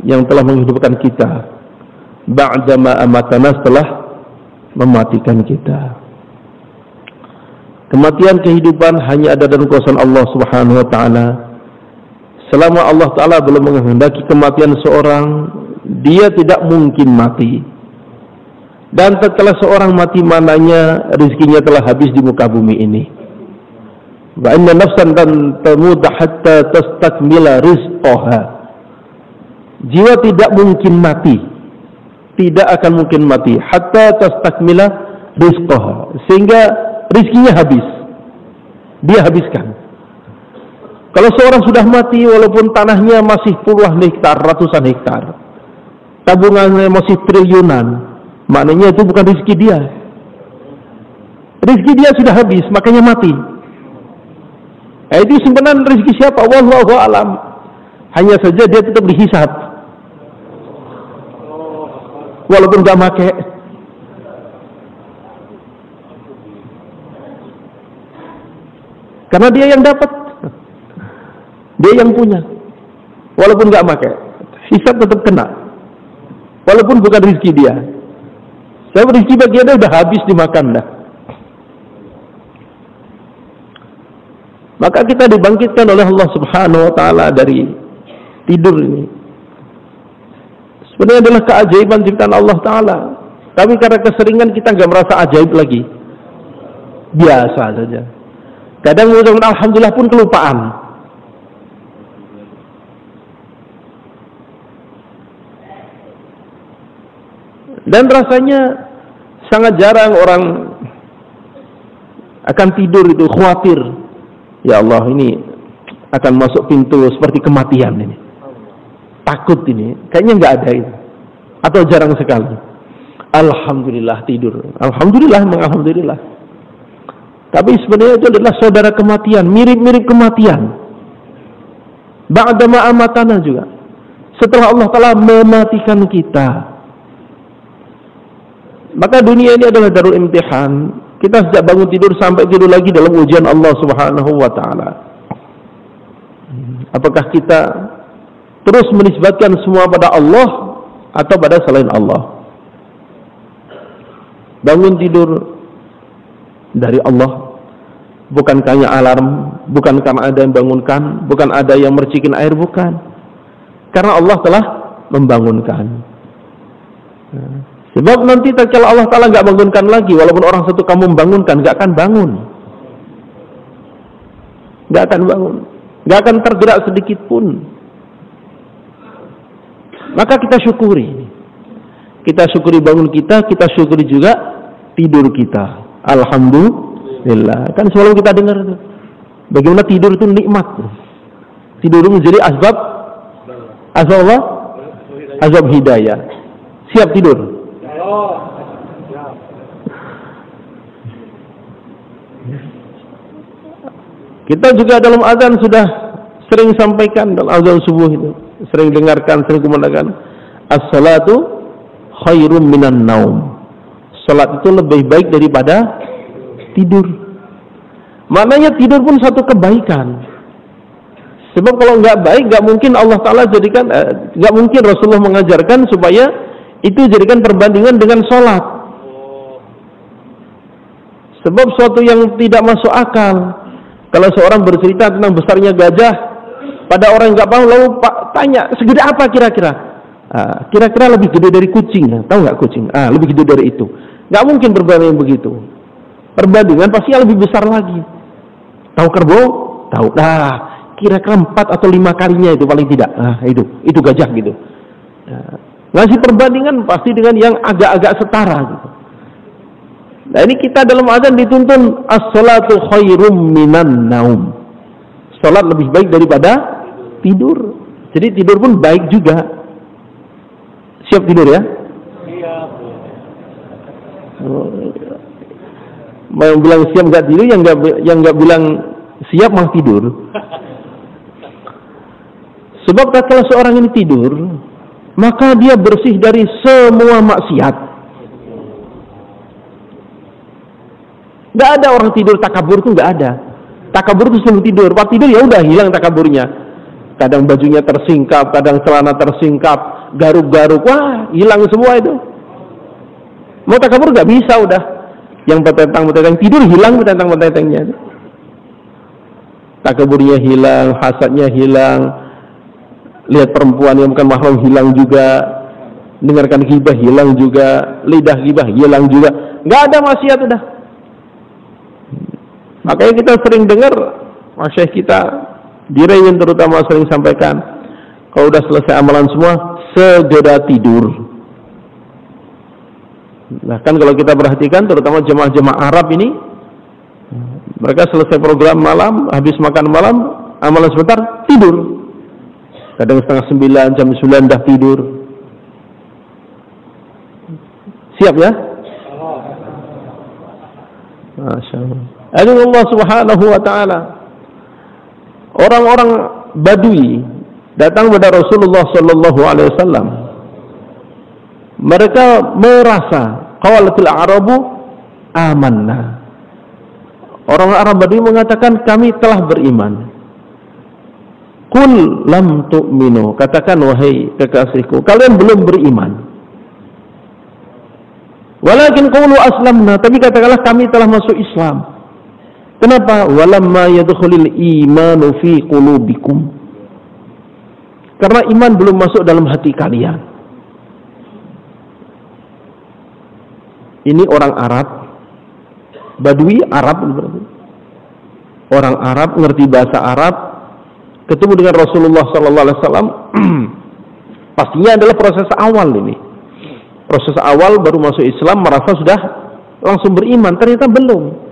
yang telah menghidupkan kita, ba'dama amatana, setelah mematikan kita. Kematian kehidupan hanya ada dalam kuasa Allah Subhanahu wa taala. Selama Allah taala belum menghendaki kematian seorang, dia tidak mungkin mati. Dan setelah seorang mati, mananya rezekinya telah habis di muka bumi ini. Wa inna nafsan lan tamut hatta tastakmila rizqaha. Jiwa tidak mungkin mati. Tidak akan mungkin mati hatta tastakmila rizqaha, sehingga rizkinya habis, dia habiskan. Kalau seorang sudah mati, walaupun tanahnya masih puluhan hektar, ratusan hektar, tabungannya masih triliunan, maknanya itu bukan rizki dia. Rizki dia sudah habis, makanya mati. Itu simpanan rizki siapa? Wallahu a'lam. Hanya saja dia tetap dihisab, walaupun gak pakai. Karena dia yang dapat, dia yang punya, walaupun nggak pakai, hisab tetap kena, walaupun bukan rezeki dia. Sebab rezeki bagi dia udah habis dimakan dah. Maka kita dibangkitkan oleh Allah Subhanahu Wa Taala dari tidur ini. Sebenarnya adalah keajaiban ciptaan Allah Taala. Tapi karena keseringan kita nggak merasa ajaib lagi, biasa saja. Kadang mengucapkan alhamdulillah pun kelupaan. Dan rasanya sangat jarang orang akan tidur itu khawatir. Ya Allah, ini akan masuk pintu seperti kematian ini. Takut ini. Kayaknya nggak ada itu. Atau jarang sekali. Alhamdulillah tidur. Alhamdulillah, alhamdulillah. Tapi sebenarnya itu adalah saudara kematian, mirip-mirip kematian. Ba'dama amatana juga. Setelah Allah Ta'ala mematikan kita. Maka dunia ini adalah darul imtihan. Kita sejak bangun tidur sampai tidur lagi dalam ujian Allah Subhanahu wa Ta'ala. Apakah kita terus menisbatkan semua pada Allah atau pada selain Allah? Bangun tidur dari Allah, bukan karena alarm, bukan karena ada yang bangunkan, bukan ada yang mercikin air, bukan. Karena Allah telah membangunkan. Sebab nanti kalau Allah Ta'ala nggak bangunkan lagi, walaupun orang satu kamu membangunkan, nggak akan bangun. Nggak akan bangun. Nggak akan tergerak sedikit pun. Maka kita syukuri. Kita syukuri bangun kita syukuri juga tidur kita. Alhamdulillah. Kan selalu kita dengar itu. Bagaimana tidur itu nikmat. Tidur itu menjadi asbab Allah, asbab hidayah. Siap tidur. Kita juga dalam azan sudah sering sampaikan dalam azan subuh itu. Sering dengarkan, sering kumandangkan. As-salatu khairum minan naum. Salat itu lebih baik daripada tidur. Maknanya tidur pun satu kebaikan. Sebab kalau nggak baik, nggak mungkin Allah Ta'ala jadikan, nggak mungkin Rasulullah mengajarkan supaya itu jadikan perbandingan dengan salat. Sebab suatu yang tidak masuk akal. Kalau seorang bercerita tentang besarnya gajah pada orang yang nggak paham, lalu tanya segede apa kira-kira? Kira-kira lebih gede dari kucing, tahu nggak kucing? Lebih gede dari itu. Nggak mungkin perbandingan begitu. Perbandingan pasti lebih besar lagi. Tahu kerbau? Tahu. Kira-kira 4 atau 5 kalinya itu paling tidak. Itu gajah gitu. Ngasih perbandingan pasti dengan yang agak-agak setara gitu. Nah ini kita dalam azan dituntun as-salatu khairum minan naum. Salat lebih baik daripada tidur. Jadi tidur pun baik juga. Siap tidur ya? Siap. Yang bilang siap nggak tidur, yang nggak bilang siap malah tidur. Sebab kalau seorang ini tidur, maka dia bersih dari semua maksiat. Nggak ada orang tidur takabur itu, nggak ada. Takabur itu sebelum tidur. Pas tidur ya udah hilang takaburnya. Kadang bajunya tersingkap, kadang celana tersingkap, garuk-garuk, wah hilang semua itu. Mau takabur nggak bisa udah. Yang petentang tidur hilang petentang-petentangnya. Takaburnya hilang, hasadnya hilang. Lihat perempuan yang bukan mahram hilang juga. Dengarkan ghibah hilang juga. Lidah ghibah hilang juga. Nggak ada maksiat udah. Makanya kita sering dengar masyayikh kita di Rayun terutama sering sampaikan, kalau udah selesai amalan semua segera tidur. Nah kan kalau kita perhatikan terutama jemaah-jemaah Arab ini, mereka selesai program malam, habis makan malam, amalan sebentar tidur. Kadang setengah 9, jam 9 dah tidur. Siap ya? Masya Allah. Allah Subhanahu wa ta'ala. Orang-orang Badui datang kepada Rasulullah sallallahu alaihi wasallam. Mereka merasa qalatil a'rabu amanna. Orang Arab Badui mengatakan kami telah beriman. Qul lam tu'minu, katakan wahai kekasihku, kalian belum beriman. Walakin qulu aslamna, tapi katakanlah kami telah masuk Islam. Kenapa? Walamma yadkhulul imanu fi qulubikum. Karena iman belum masuk dalam hati kalian. Ini orang Arab, Badui Arab, orang Arab ngerti bahasa Arab, ketemu dengan Rasulullah sallallahu alaihi wasallam. Pastinya adalah proses awal ini. Proses awal baru masuk Islam merasa sudah langsung beriman, ternyata belum.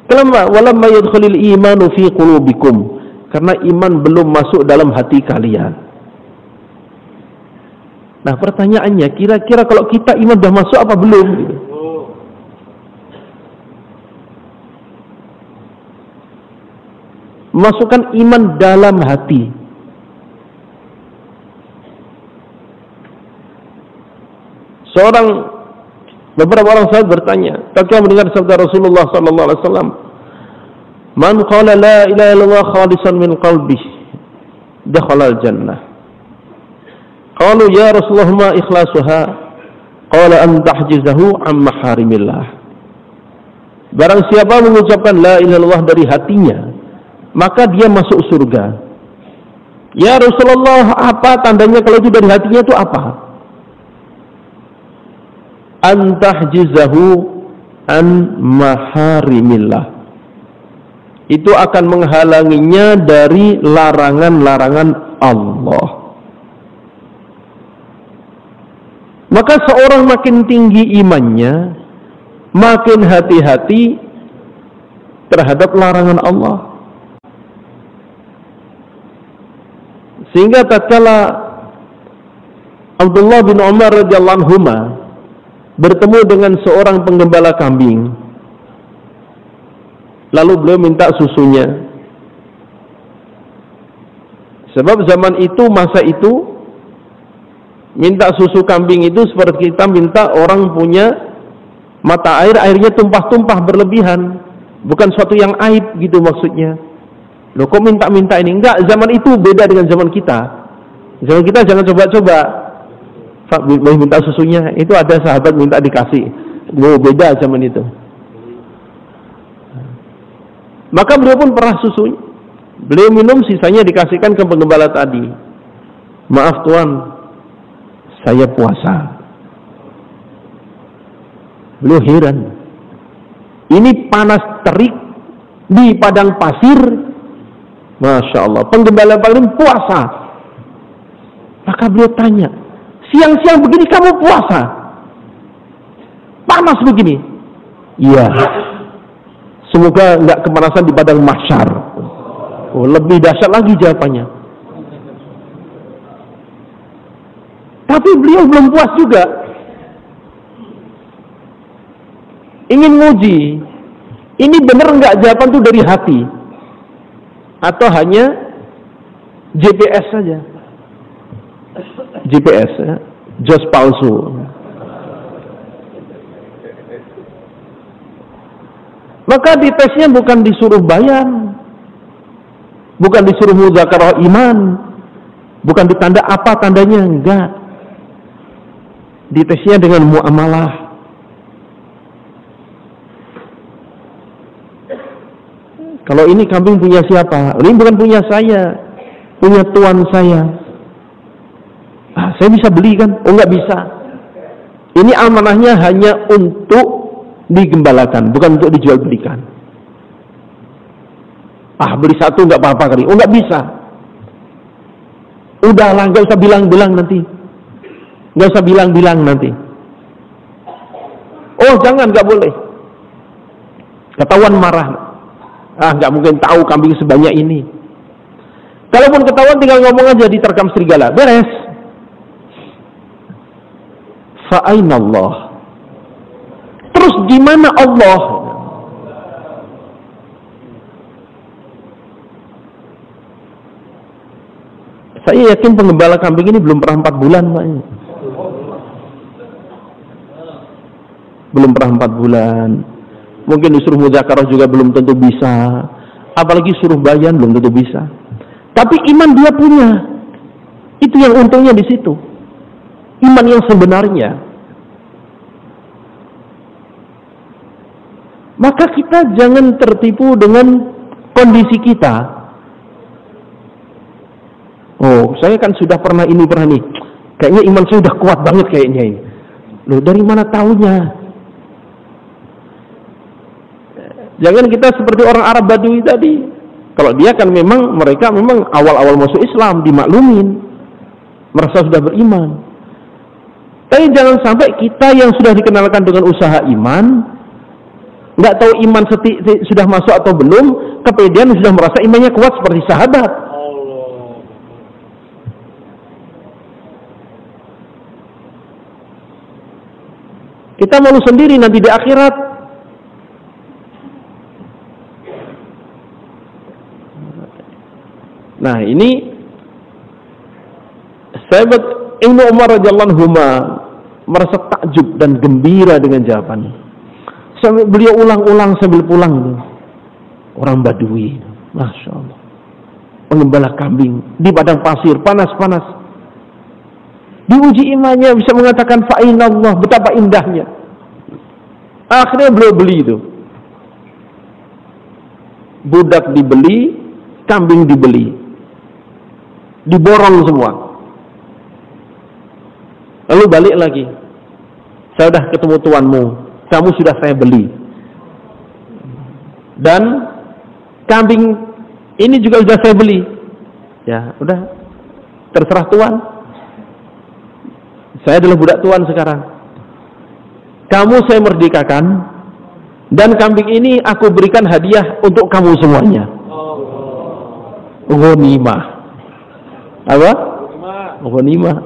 Kenapa? Walamma yadkhulul imanu fi qulubikum. Karena iman belum masuk dalam hati kalian. Nah, pertanyaannya, kira-kira kalau kita iman sudah masuk apa belum? Masukkan iman dalam hati. Beberapa orang sahabat bertanya, ketika mendengar sabda Rasulullah sallallahu alaihi wasallam, "Man qala la ilaha illallah khalisan min qalbihi, dakhala al-jannah." Qalu ya Rasulullah ma ikhlasuha? qala an tahjizahu am maharimillah. Barang siapa mengucapkan la ilaha illallah dari hatinya, maka dia masuk surga. Ya Rasulullah, apa tandanya kalau itu dari hatinya itu apa? An tahjizahu an maharimillah. Itu akan menghalanginya dari larangan-larangan Allah. Maka seorang makin tinggi imannya, makin hati-hati terhadap larangan Allah. Sehingga tatkala Abdullah bin Umar radhiyallahu anhuma bertemu dengan seorang penggembala kambing, lalu beliau minta susunya. Sebab zaman itu, masa itu, minta susu kambing itu seperti kita minta orang punya mata air, airnya tumpah-tumpah berlebihan. Bukan suatu yang aib gitu maksudnya. Loh kok minta-minta ini? Enggak, zaman itu beda dengan zaman kita. Zaman kita jangan coba-coba. Pak, boleh minta susunya? Itu ada sahabat minta dikasih. Oh, beda zaman itu. Maka beliau pun pernah susunya. Beliau minum, sisanya dikasihkan ke penggembala tadi. Maaf Tuan, saya puasa. Beliau heran. Ini panas terik di padang pasir. Masya Allah, penggembala paling puasa. Maka beliau tanya, siang-siang begini kamu puasa? Panas begini? Iya. Semoga nggak kepanasan di padang mahsyar. Oh, lebih dahsyat lagi jawabannya. Tapi beliau belum puas juga. Ingin nguji, ini benar nggak jawaban itu dari hati, atau hanya GPS saja, GPS ya, jos palsu. Maka ditesnya bukan disuruh bayan, bukan disuruh muzakarah iman, bukan ditanda apa tandanya, enggak. Ditesnya dengan muamalah. Kalau ini kambing punya siapa? Ini bukan punya saya, punya tuan saya. Ah, saya bisa beli kan? Oh, nggak bisa. Ini amanahnya hanya untuk digembalakan, bukan untuk dijual belikan. Ah, beli satu nggak apa-apa kali. Oh, nggak bisa. Udahlah, nggak usah bilang-bilang nanti. Nggak usah bilang-bilang nanti. Oh, jangan, nggak boleh. Ketahuan marah. Ah, nggak mungkin tahu kambing sebanyak ini. Kalaupun ketahuan tinggal ngomong aja, diterkam serigala, beres. Fa'aina Allah. Terus di mana Allah? Saya yakin penggembala kambing ini belum pernah 4 bulan, Pak. Belum pernah 4 bulan. Mungkin disuruh muzakarah juga belum tentu bisa. Apalagi suruh bayan belum tentu bisa. Tapi iman dia punya. Itu yang untungnya di situ. Iman yang sebenarnya. Maka kita jangan tertipu dengan kondisi kita. Oh, saya kan sudah pernah ini, pernah nih. Kayaknya iman saya sudah kuat banget kayaknya ini. Loh, dari mana taunya? Jangan kita seperti orang Arab Badui tadi. Kalau dia kan mereka memang awal-awal masuk Islam, dimaklumin. Merasa sudah beriman. Tapi jangan sampai kita yang sudah dikenalkan dengan usaha iman, nggak tahu iman sudah masuk atau belum, kepedean sudah merasa imannya kuat seperti sahabat. Kita malu sendiri nanti di akhirat. Nah, ini sahabat Ibnu Umar radhiyallahu anhu merasa takjub dan gembira dengan jawabannya. Sampai beliau ulang-ulang sambil pulang. Orang Badui, Masya Allah, penggembala kambing di padang pasir, panas-panas. Diuji imannya, bisa mengatakan fa'inallah, betapa indahnya. Akhirnya beliau beli itu. Budak dibeli, kambing dibeli. Diborong semua. Lalu balik lagi. Saya sudah ketemu tuanmu, kamu sudah saya beli. Dan kambing ini juga sudah saya beli. Ya, udah. Terserah tuan. Saya adalah budak tuan sekarang. Kamu saya merdekakan, dan kambing ini aku berikan hadiah untuk kamu semuanya. Ghanimah. Apa? Ghanimah.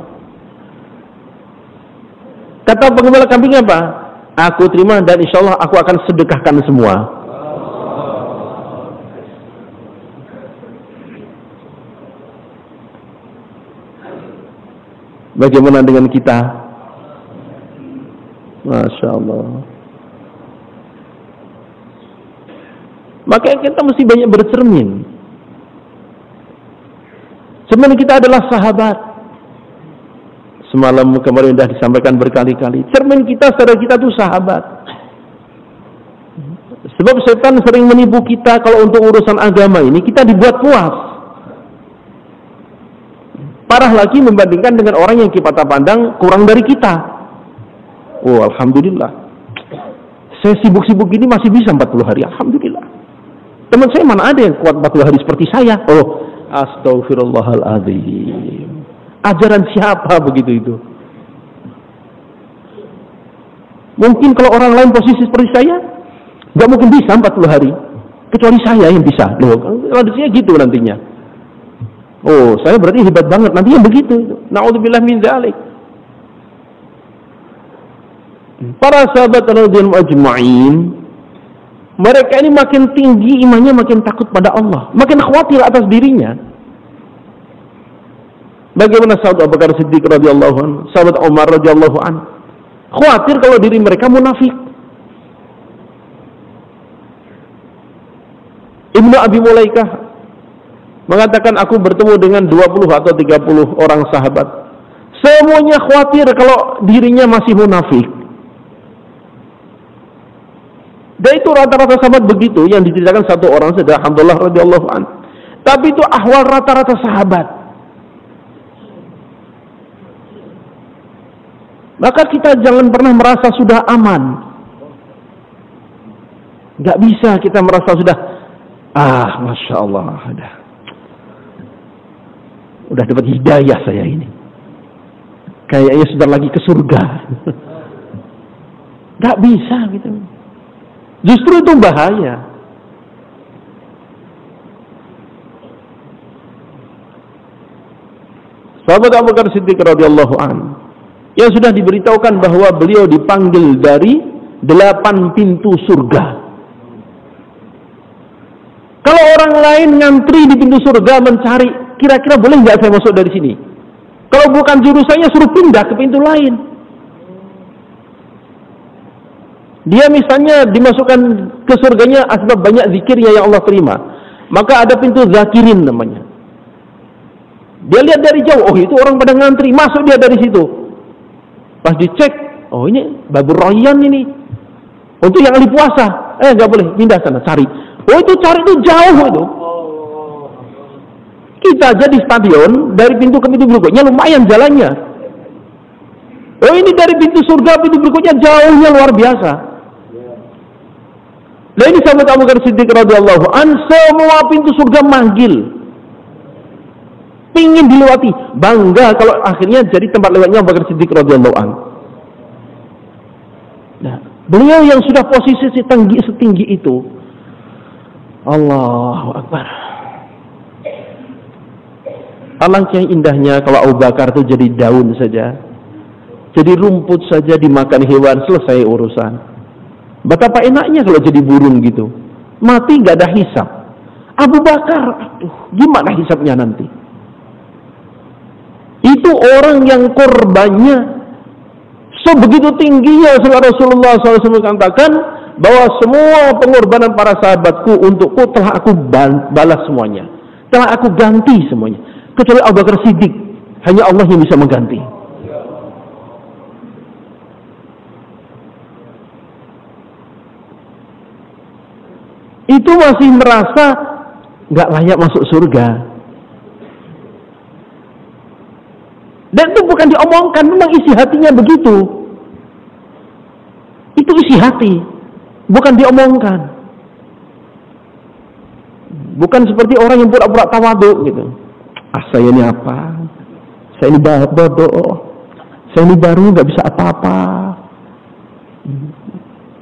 Kata penggembala kambing apa? Aku terima dan insya Allah aku akan sedekahkan semua. Bagaimana dengan kita? Masya Allah. Maka kita mesti banyak bercermin. Cermin kita adalah sahabat. Semalam kemarin sudah disampaikan berkali-kali. Cermin kita, saudara kita itu sahabat. Sebab setan sering menipu kita kalau untuk urusan agama ini kita dibuat puas. Parah lagi membandingkan dengan orang yang kita pandang kurang dari kita. Oh, alhamdulillah. Saya sibuk-sibuk gini masih bisa 40 hari. Alhamdulillah. Teman saya mana ada yang kuat 40 hari seperti saya? Oh, astagfirullahaladzim. Ajaran siapa begitu itu? Mungkin kalau orang lain posisi seperti saya, nggak mungkin bisa 40 hari. Kecuali saya yang bisa. Loh, tradisinya gitu nantinya. Oh, saya berarti hebat banget. Nantinya begitu. Na'udzubillah min dzalik. Para sahabat radhiyallahu ajma'in, mereka ini makin tinggi imannya, makin takut pada Allah, makin khawatir atas dirinya. Bagaimana sahabat Abu Bakar Siddiq radhiyallahu anhu, sahabat Umar radhiyallahu anhu, khawatir kalau diri mereka munafik. Ibnu Abi Mulaikah mengatakan, aku bertemu dengan 20 atau 30 orang sahabat. Semuanya khawatir kalau dirinya masih munafik. Dan itu rata-rata sahabat begitu, yang diceritakan satu orang saja, Hamdulillah radhiyallahu anhu. Tapi itu ahwal rata-rata sahabat. Maka kita jangan pernah merasa sudah aman. Gak bisa kita merasa sudah, Masya Allah, udah dapat hidayah saya ini. Kayaknya sudah lagi ke surga. Gak bisa gitu. Justru itu bahaya. Sahabat Abu Bakar Siddiq radhiyallahu anhu yang sudah diberitahukan bahwa beliau dipanggil dari 8 pintu surga. Kalau orang lain ngantri di pintu surga mencari, kira-kira boleh nggak saya masuk dari sini? Kalau bukan jurusannya suruh pindah ke pintu lain. Dia misalnya dimasukkan ke surganya asbab banyak zikirnya yang Allah terima. Maka ada pintu zakirin namanya. Dia lihat dari jauh, oh itu orang pada ngantri, masuk dia dari situ. Pas dicek, oh ini babur royan ini. Untuk yang ahli puasa, nggak boleh, pindah sana, cari. Oh itu cari itu jauh itu. Kita aja di stadion, dari pintu ke pintu berikutnya lumayan jalannya. Oh ini dari pintu surga, pintu berikutnya jauhnya luar biasa. Nah ini sahabat Abu Bakar Siddiq radhiyallahu an, semua pintu surga manggil, pingin dilewati, bangga kalau akhirnya jadi tempat lewatnya Abu Bakar Siddiq radhiyallahu an. Nah, beliau yang sudah posisi setinggi itu, Allahu Akbar. Alangkah indahnya kalau Abu Bakar itu jadi daun saja, jadi rumput saja, dimakan hewan, selesai urusan. Betapa enaknya kalau jadi burung gitu, mati gak ada hisab. Abu Bakar, aduh, gimana hisabnya nanti? Itu orang yang korbannya sebegitu tingginya. Rasulullah SAW katakan bahwa semua pengorbanan para sahabatku untukku telah aku balas semuanya, telah aku ganti semuanya, kecuali Abu Bakar Siddiq, hanya Allah yang bisa mengganti. itu masih merasa nggak layak masuk surga. Dan itu bukan diomongkan, memang isi hatinya begitu. Itu isi hati, bukan diomongkan. Bukan seperti orang yang pura-pura tawadhu gitu. Saya ini apa? Saya ini bodoh. Saya ini baru nggak bisa apa-apa.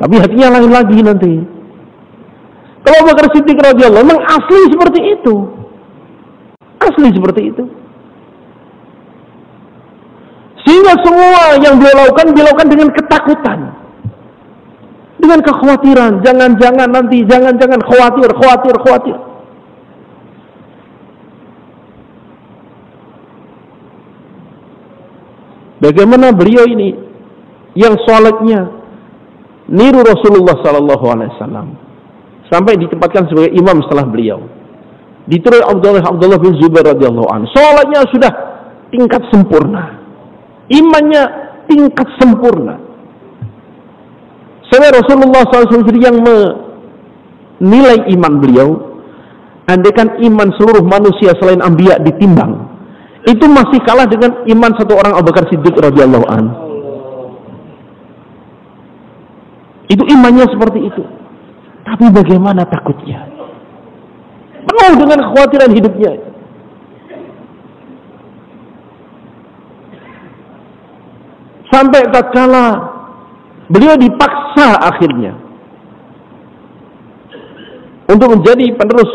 Tapi hatinya lain lagi nanti. Kalau Abu Bakar Siddiq radhiyallahu anhu memang asli seperti itu. Asli seperti itu. Sehingga semua yang beliau lakukan dengan ketakutan. Dengan kekhawatiran, jangan-jangan nanti, jangan-jangan khawatir. Bagaimana beliau ini yang sholatnya niru Rasulullah sallallahu alaihi wasallam sampai ditempatkan sebagai imam setelah beliau. Ditiru Abdullah bin Zubair radhiyallahu anhu. Sholatnya sudah tingkat sempurna. Imannya tingkat sempurna. Sampai Rasulullah SAW yang menilai iman beliau, andaikan iman seluruh manusia selain anbiya ditimbang, itu masih kalah dengan iman satu orang Abu Bakar Siddiq radhiyallahu anhu. Itu imannya seperti itu. Tapi bagaimana takutnya? Penuh dengan kekhawatiran hidupnya. Sampai tatkala beliau dipaksa akhirnya untuk menjadi penerus